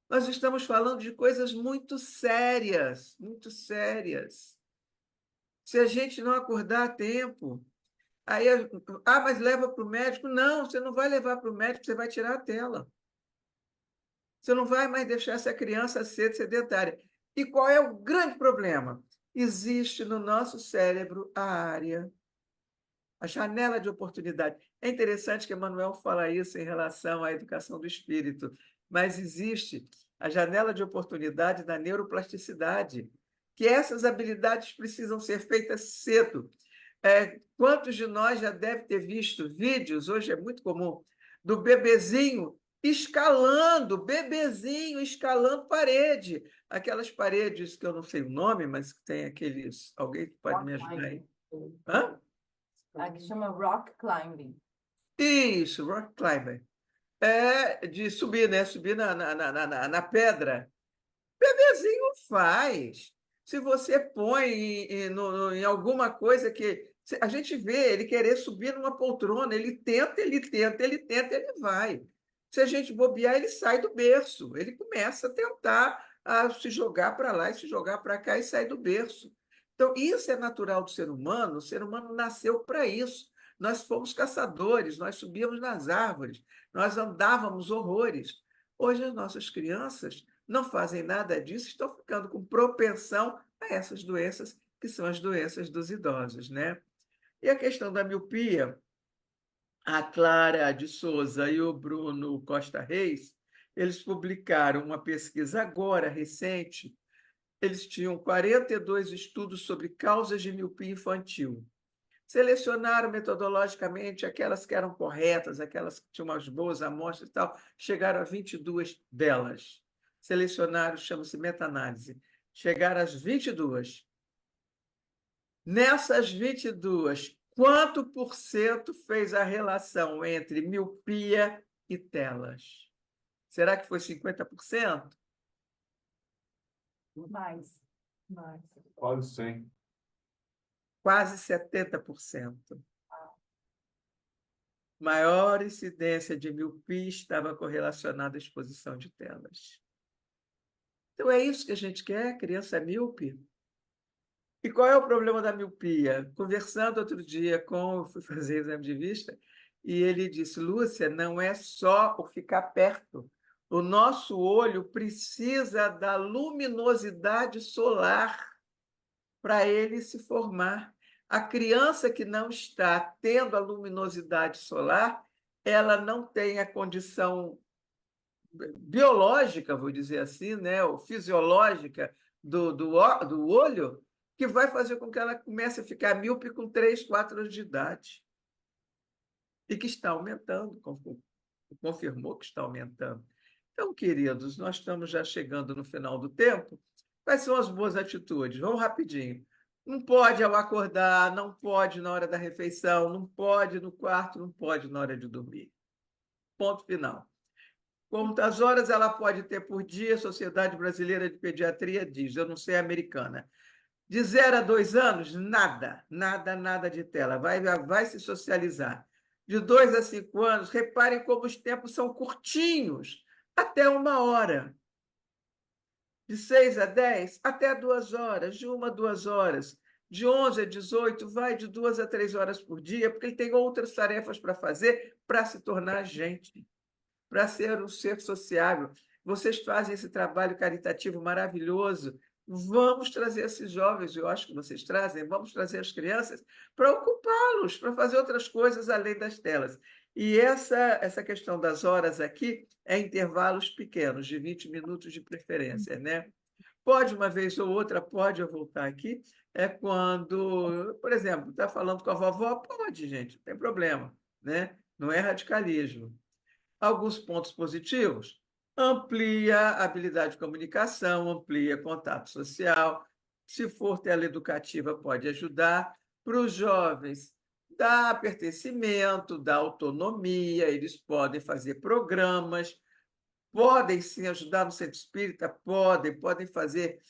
Nós estamos falando de coisas muito sérias, muito sérias. Se a gente não acordar a tempo, aí, mas leva para o médico. Não, você não vai levar para o médico, você vai tirar a tela. Você não vai mais deixar essa criança ser sedentária. E qual é o grande problema? Existe no nosso cérebro a janela de oportunidade. É interessante que Emmanuel fala isso em relação à educação do espírito, mas existe a janela de oportunidade da neuroplasticidade, que essas habilidades precisam ser feitas cedo. Quantos de nós já devem ter visto vídeos, hoje é muito comum, do bebezinho escalando parede, aquelas paredes que eu não sei o nome, mas que tem aqueles... Alguém que pode me ajudar aí? Hã?
Aqui chama rock climbing.
Isso, rock climber. É de subir, né? Subir na pedra. Bebezinho faz. Se você põe em alguma coisa que... A gente vê ele querer subir numa poltrona, ele tenta, ele vai. Se a gente bobear, ele sai do berço. Ele começa a tentar se jogar para lá e se jogar para cá e sai do berço. Então, isso é natural do ser humano. O ser humano nasceu para isso. Nós fomos caçadores, nós subíamos nas árvores, nós andávamos horrores. Hoje, as nossas crianças não fazem nada disso, estão ficando com propensão a essas doenças, que são as doenças dos idosos, né? E a questão da miopia, a Clara de Souza e o Bruno Costa Reis, eles publicaram uma pesquisa agora, recente, eles tinham 42 estudos sobre causas de miopia infantil. Selecionaram metodologicamente aquelas que eram corretas, aquelas que tinham umas boas amostras e tal, chegaram a 22 delas. Selecionaram, chama-se meta-análise. Chegaram às 22. Nessas 22, quanto por cento fez a relação entre miopia e telas? Será que foi 50%?
Mais.
Quase 100.
Quase 70%. Maior incidência de miopia estava correlacionada à exposição de telas. Então, é isso que a gente quer, criança míope. E qual é o problema da miopia? Conversando outro dia fui fazer exame de vista, e ele disse, Lúcia, não é só por ficar perto. O nosso olho precisa da luminosidade solar para ele se formar. A criança que não está tendo a luminosidade solar, ela não tem a condição biológica, vou dizer assim, né, ou fisiológica do olho, que vai fazer com que ela comece a ficar míope com 3, 4 anos de idade. E que está aumentando, confirmou que está aumentando. Então, queridos, nós estamos já chegando no final do tempo. Quais são as boas atitudes? Vamos rapidinho. Não pode ao acordar, não pode na hora da refeição, não pode no quarto, não pode na hora de dormir. Ponto final. Quantas horas ela pode ter por dia? A Sociedade Brasileira de Pediatria diz, eu não sei a americana. De 0 a 2 anos, nada, nada, nada de tela. Vai se socializar. De 2 a 5 anos, reparem como os tempos são curtinhos, até 1 hora. De 6 a 10, até 2 horas. De 1 a 2 horas. De 11 a 18, vai de 2 a 3 horas por dia, porque ele tem outras tarefas para fazer para se tornar gente, para ser um ser sociável. Vocês fazem esse trabalho caritativo maravilhoso. Vamos trazer esses jovens, eu acho que vocês trazem, vamos trazer as crianças para ocupá-los, para fazer outras coisas além das telas. E essa questão das horas aqui é intervalos pequenos, de 20 minutos de preferência, né? Pode uma vez ou outra, pode eu voltar aqui, é quando, por exemplo, está falando com a vovó, pode, gente, não tem problema, né? Não é radicalismo. Alguns pontos positivos: amplia a habilidade de comunicação, amplia contato social. Se for teleeducativa, pode ajudar. Para os jovens, dá pertencimento, dá autonomia, eles podem fazer programas, podem sim ajudar no centro espírita, podem fazer.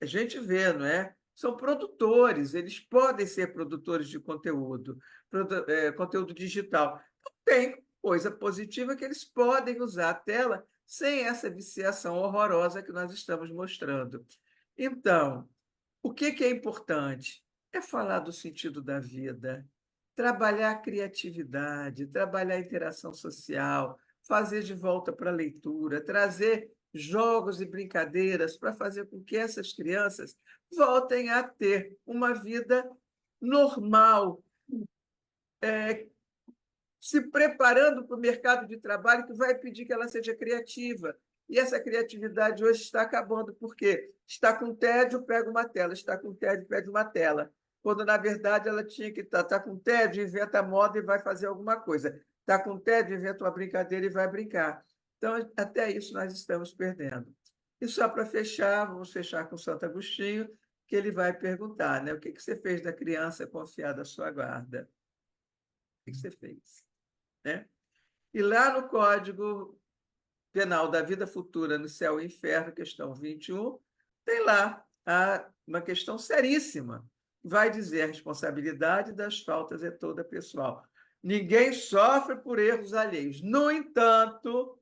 A gente vê, não é? São produtores, eles podem ser produtores de conteúdo, conteúdo digital. Tem coisa positiva que eles podem usar a tela sem essa viciação horrorosa que nós estamos mostrando. Então, o que é importante? É falar do sentido da vida, trabalhar a criatividade, trabalhar a interação social, fazer de volta para a leitura, trazer jogos e brincadeiras para fazer com que essas crianças voltem a ter uma vida normal, se preparando para o mercado de trabalho que vai pedir que ela seja criativa. E essa criatividade hoje está acabando, porque está com tédio, pega uma tela, está com tédio, pede uma tela. Quando, na verdade, ela tinha que estar com tédio, inventa moda e vai fazer alguma coisa. Está com tédio, inventa uma brincadeira e vai brincar. Então, até isso nós estamos perdendo. E só para fechar, vamos fechar com Santo Agostinho, que ele vai perguntar, né? O que você fez da criança confiada à sua guarda? O que você fez? Né? E lá no Código Penal da Vida Futura no Céu e Inferno, questão 21, tem lá uma questão seríssima. Vai dizer: a responsabilidade das faltas é toda pessoal. Ninguém sofre por erros alheios. No entanto,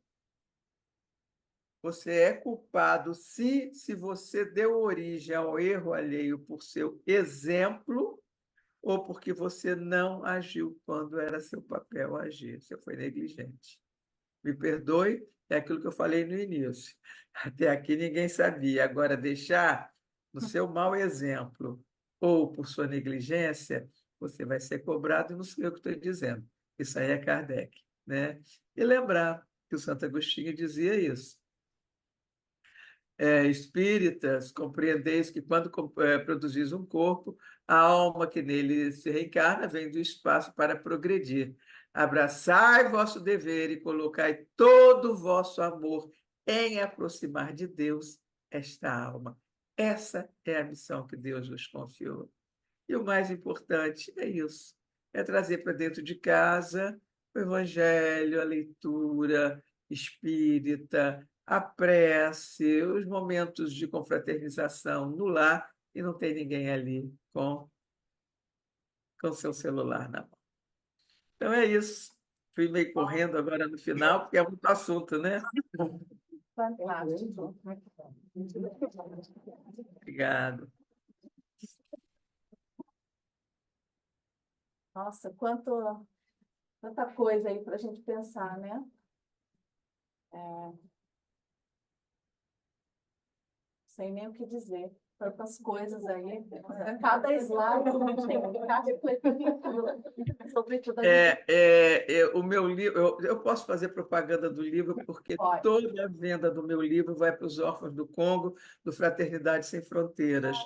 você é culpado se você deu origem ao erro alheio por seu exemplo ou porque você não agiu quando era seu papel agir. Você foi negligente. Me perdoe, é aquilo que eu falei no início. Até aqui ninguém sabia. Agora, deixar no seu mau exemplo ou por sua negligência, você vai ser cobrado, e não sei eu que estou dizendo. Isso aí é Kardec. Né? E lembrar que o Santo Agostinho dizia isso. Espíritas, compreendeis que quando produzis um corpo, a alma que nele se reencarna vem do espaço para progredir. Abraçai vosso dever e colocai todo o vosso amor em aproximar de Deus esta alma. Essa é a missão que Deus nos confiou. E o mais importante é isso, é trazer para dentro de casa o evangelho, a leitura espírita, a prece, os momentos de confraternização no lar, e não tem ninguém ali com seu celular na mão. Então é isso. Fui meio correndo agora no final, porque é muito assunto, né?
Fantástico.
Obrigado.
Nossa, quanta coisa aí para a gente pensar, né? Sem nem o que dizer. Tantas coisas aí. Cada slide a gente tem que ficar refletindo sobre tudo isso.
O meu livro, eu posso fazer propaganda do livro, porque
Pode.
toda a venda do meu livro vai para os órfãos do Congo, do Fraternidade Sem Fronteiras,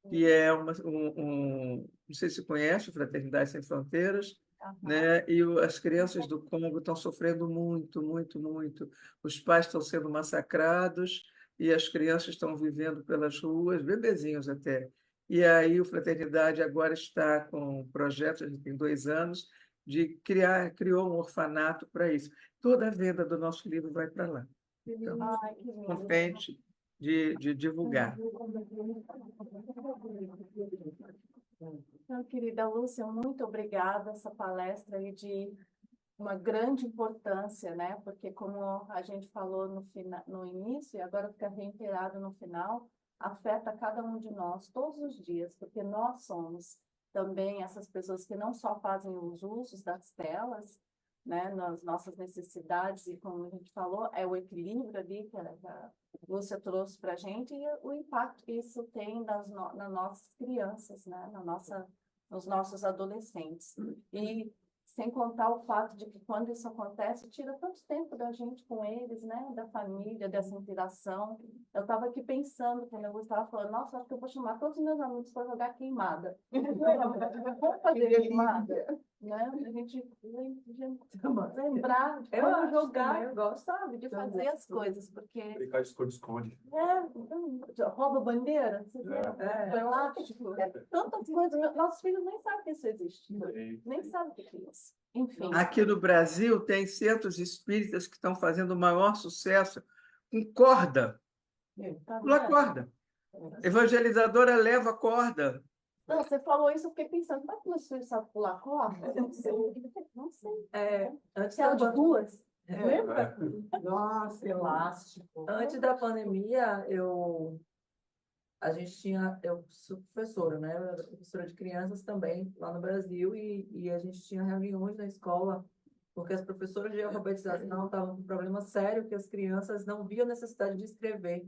que é não sei se conhece o Fraternidade Sem Fronteiras, né? E as crianças do Congo estão sofrendo muito, muito, muito. Os pais estão sendo massacrados e as crianças estão vivendo pelas ruas, bebezinhos até. E aí o Fraternidade agora está com um projeto, a gente tem 2 anos, criou um orfanato para isso. Toda a venda do nosso livro vai para lá. Então,
Ai, que lindo.
contente de divulgar.
Então, querida Lúcia, muito obrigada. Essa palestra aí de uma grande importância, né? Porque como a gente falou no início e agora fica reiterado no final, afeta cada um de nós todos os dias, porque nós somos também essas pessoas que não só fazem os usos das telas, né, nas nossas necessidades, e como a gente falou, é o equilíbrio ali que a Lúcia trouxe para a gente, e o impacto que isso tem nas nossas crianças, né, nos nossos adolescentes. E sem contar o fato de que quando isso acontece, tira tanto tempo da gente com eles, né, da família, dessa interação. Eu estava aqui pensando, quando eu estava falando, nossa, acho que eu vou chamar todos os meus amigos para jogar queimada. Vamos fazer queimada? Né? A gente lembrar de como jogar,
eu gosto.
sabe? De fazer as coisas, porque
Brincar de esconde-esconde.
rouba bandeira, você vê, elástico, tantas coisas. Nossos filhos nem sabem que isso existe, nem sabem o que é isso. Enfim.
Aqui no Brasil, tem centros espíritas que estão fazendo o maior sucesso com corda.
Tá
Pula
vendo?
corda. Evangelizadora leva corda.
Não, você falou isso, eu fiquei pensando, como é que meus filhos sabem pular corda? Eu não sei. Não sei.
Antes
Aquela
da,
de duas?
Lembra?
Nossa, elástico.
Antes da pandemia, a gente tinha, eu sou professora, né? Eu era professora de crianças também lá no Brasil e a gente tinha reuniões na escola porque as professoras de alfabetização estavam com um problema sério que as crianças não viam necessidade de escrever.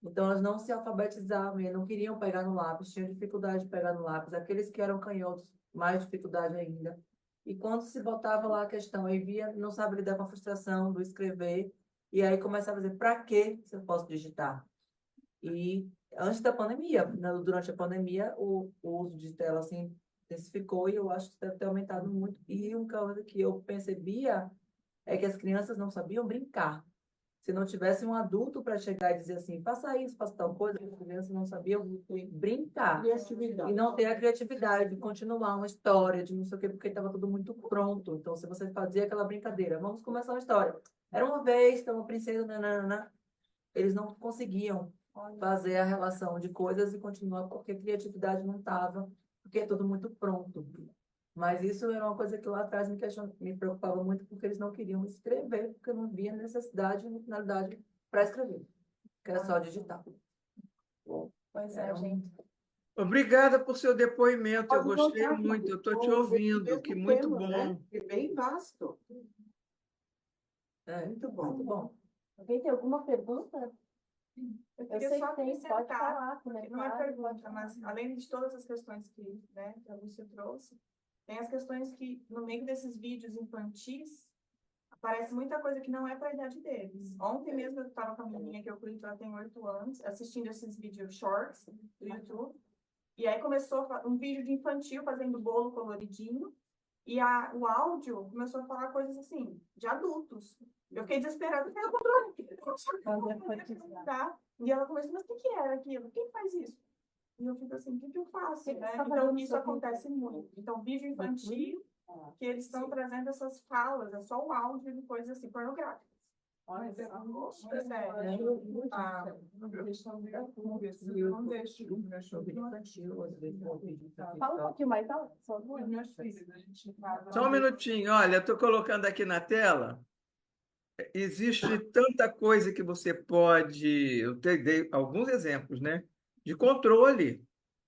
Então, elas não se alfabetizavam e não queriam pegar no lápis, tinham dificuldade de pegar no lápis. Aqueles que eram canhotos, mais dificuldade ainda. E quando se botava lá a questão, aí via, não sabe lidar com a frustração do escrever, e aí começava a dizer, para que eu posso digitar? E antes da pandemia, durante a pandemia, o uso de tela assim, intensificou e eu acho que deve ter aumentado muito. E uma coisa que eu percebia é que as crianças não sabiam brincar. Se não tivesse um adulto para chegar e dizer assim, faça isso, faça tal coisa, as crianças não sabiam brincar.
Criatividade.
E não ter a criatividade de continuar uma história, de não sei o quê, porque estava tudo muito pronto. Então, se você fazia aquela brincadeira, vamos começar uma história. Era uma vez que uma princesa, nanana, eles não conseguiam fazer a relação de coisas e continuar, porque a criatividade não estava, porque é tudo muito pronto. Mas isso era uma coisa que lá atrás me preocupava muito, porque eles não queriam escrever, porque não via necessidade e finalidade para escrever, que era só digitar.
Pois é, gente.
Obrigada por seu depoimento. Eu
Pode
gostei
voltar,
muito. Eu estou te
o
ouvindo.
mesmo
Que muito
tema, né?
bom.
É bem vasto.
Muito bom, muito bom.
Alguém tem alguma pergunta?
Eu
Eu
queria
sei
só
que tem, pode
acrescentar,
falar.
não é pergunta, mas além de todas as questões que, né, que a Lúcia trouxe, tem as questões que, no meio desses vídeos infantis, aparece muita coisa que não é para a idade deles. Ontem mesmo eu estava com a menininha que eu cuido, ela tem 8 anos, assistindo esses vídeos shorts do YouTube, e aí começou um vídeo de infantil fazendo bolo coloridinho, e o áudio começou a falar coisas assim, de adultos. Eu fiquei desesperada, porque ela comprou. E ela começou, mas o que era aquilo? Quem faz isso? E eu fico assim, o que eu faço? Né? Então, isso acontece muito. Então, vídeo infantil, que eles estão trazendo essas falas, é só o áudio de coisas assim, pornográficas.
Olha,
Não deixe.
Fala um pouquinho mais alto, só
Só um minutinho. Olha, estou colocando aqui na tela. Existe tanta coisa que você pode. Eu dei alguns exemplos, né? De controle.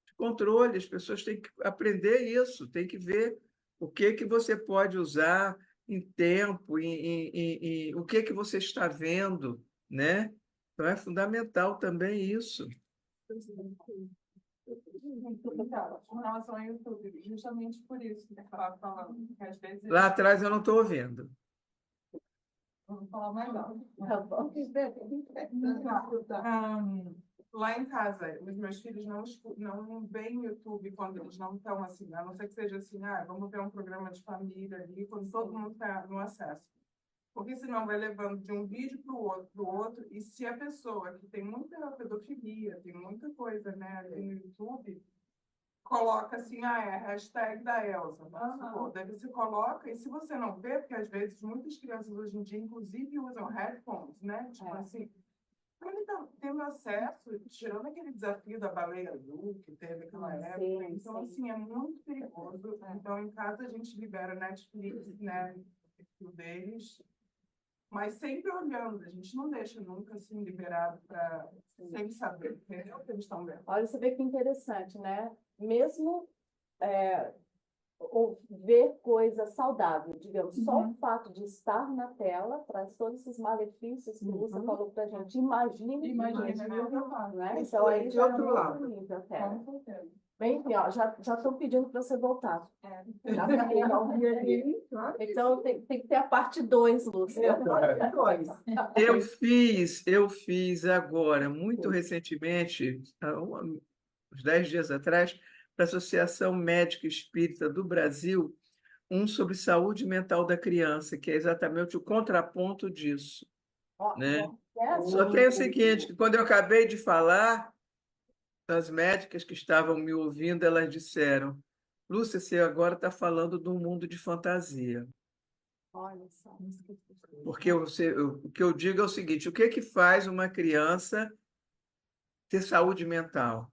De controle. As pessoas têm que aprender isso, têm que ver o que você pode usar em tempo, o que você está vendo, né? Então é fundamental também isso.
Com relação ao YouTube, justamente por isso que eu estava falando, que às vezes
Lá atrás eu não estou ouvindo.
vou falar mais alto.
Tá bom.
Lá em casa, os meus filhos não veem YouTube quando eles não estão assim, a não ser que seja assim, vamos ver um programa de família ali, quando todo mundo está no acesso. Porque senão vai levando de um vídeo para o outro, e se a pessoa que tem muita pedofilia, tem muita coisa, né, ali no YouTube, coloca assim, é a hashtag da Elsa, vamos supor. Daí você coloca, e se você não vê, porque às vezes muitas crianças hoje em dia, inclusive, usam headphones, né? Tipo assim, ele está tendo acesso, tirando aquele desafio da baleia azul que teve aquela época. Então, assim, é muito perigoso. Então, em casa, a gente libera Netflix, né? O perfil deles, mas sempre olhando. A gente não deixa nunca, assim, liberado para sem saber, entendeu? O que eles estão vendo.
Olha, você vê que interessante, né? Mesmo ou ver coisa saudável, digamos, só o fato de estar na tela traz todos esses malefícios que o Lúcia falou para a gente. Imagine, né? Então aí
Esse
já é
outro
um
lado.
outro nível até. Bem, enfim, ó, já estão pedindo para você voltar. Já fiquei ao vivo. Então tem que ter a parte 2, Lúcia.
Eu fiz agora, muito recentemente, uns 10 dias atrás, para a Associação Médica Espírita do Brasil, um sobre saúde mental da criança, que é exatamente o contraponto disso,
Ó,
né?
essa-
Só tem o seguinte, que quando eu acabei de falar, as médicas que estavam me ouvindo, elas disseram: Lúcia, você agora está falando de um mundo de fantasia.
Olha só.
Porque o que eu digo é o seguinte: o que que faz uma criança ter saúde mental?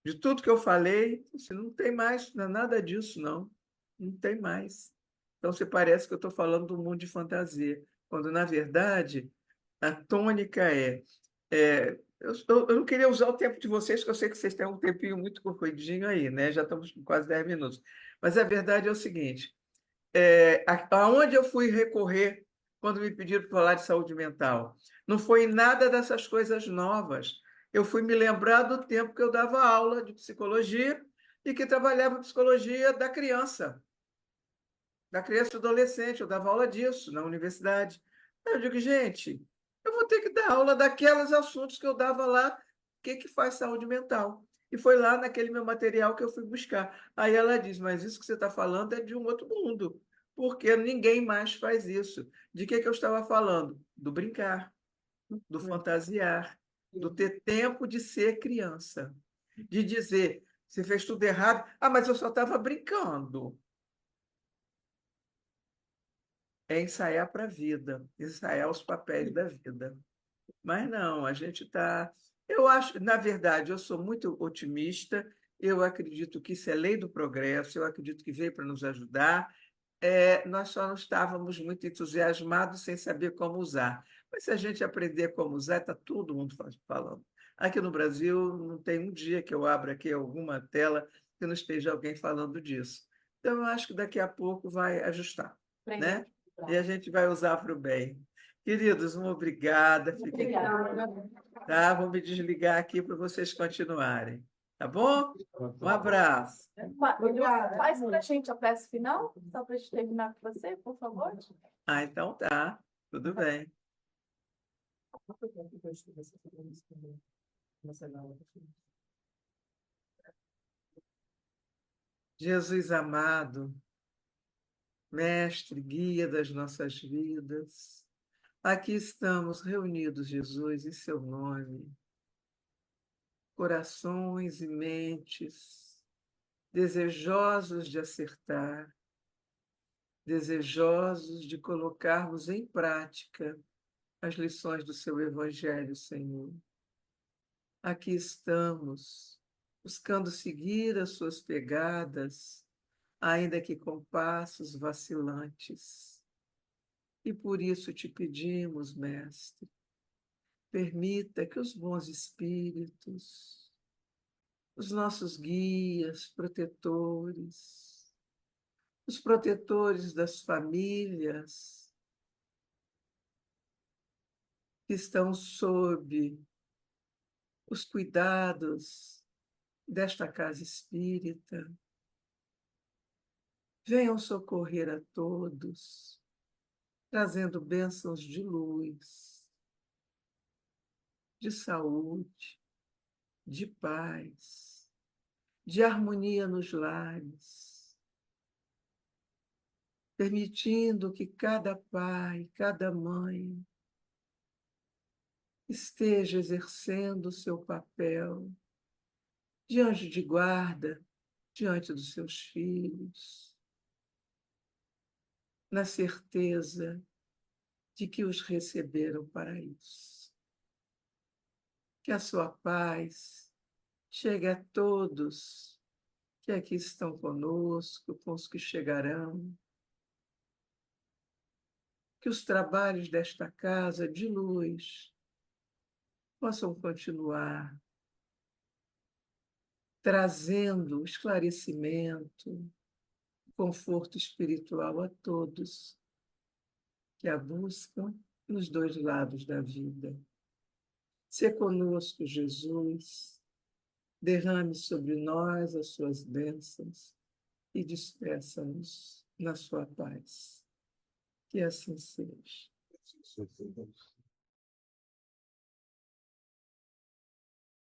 De tudo que eu falei, você não tem mais nada disso, não. Não tem mais. Então, você parece que eu estou falando do mundo de fantasia, quando, na verdade, a tônica eu não queria usar o tempo de vocês, porque eu sei que vocês têm um tempinho muito corridinho aí, né? Já estamos com quase 10 minutos. Mas a verdade é o seguinte: aonde eu fui recorrer quando me pediram para falar de saúde mental? Não foi nada dessas coisas novas. Eu fui me lembrar do tempo que eu dava aula de psicologia e que trabalhava psicologia da criança e do adolescente. Eu dava aula disso na universidade. Aí eu digo, gente, eu vou ter que dar aula daqueles assuntos que eu dava lá, o que que faz saúde mental? E foi lá naquele meu material que eu fui buscar. Aí ela diz, mas isso que você está falando é de um outro mundo, porque ninguém mais faz isso. De que eu estava falando? Do brincar, do fantasiar, do ter tempo de ser criança, de dizer, você fez tudo errado, mas eu só estava brincando. É ensaiar para a vida, ensaiar os papéis da vida. Mas não, a gente está. Eu acho, na verdade, eu sou muito otimista, eu acredito que isso é lei do progresso, eu acredito que veio para nos ajudar. Nós só não estávamos muito entusiasmados sem saber como usar. Mas se a gente aprender como usar, está todo mundo falando. Aqui no Brasil, não tem um dia que eu abra aqui alguma tela que não esteja alguém falando disso. Então, eu acho que daqui a pouco vai ajustar, né? E a gente vai usar para o bem. Queridos, uma obrigada. Fiquem tá? Vou me desligar aqui para vocês continuarem. Tá bom? Um abraço.
Faz para a gente a peça final, só para a gente terminar com você, por favor.
Então tá. Tudo bem. Jesus amado, mestre, guia das nossas vidas, aqui estamos reunidos, Jesus, em seu nome, corações e mentes desejosos de acertar, desejosos de colocarmos em prática as lições do seu Evangelho, Senhor. Aqui estamos, buscando seguir as suas pegadas, ainda que com passos vacilantes. E por isso te pedimos, Mestre, permita que os bons espíritos, os nossos guias, protetores, os protetores das famílias que estão sob os cuidados desta casa espírita, venham socorrer a todos, trazendo bênçãos de luz, de saúde, de paz, de harmonia nos lares, permitindo que cada pai, cada mãe esteja exercendo o seu papel de anjo de guarda diante dos seus filhos, na certeza de que os receberam para isso. Que a sua paz chegue a todos que aqui estão conosco, com os que chegarão. Que os trabalhos desta casa de luz possam continuar trazendo esclarecimento, conforto espiritual a todos que a buscam nos dois lados da vida. Se conosco, Jesus, derrame sobre nós as suas bênçãos e despeça-nos na sua paz. Que assim seja.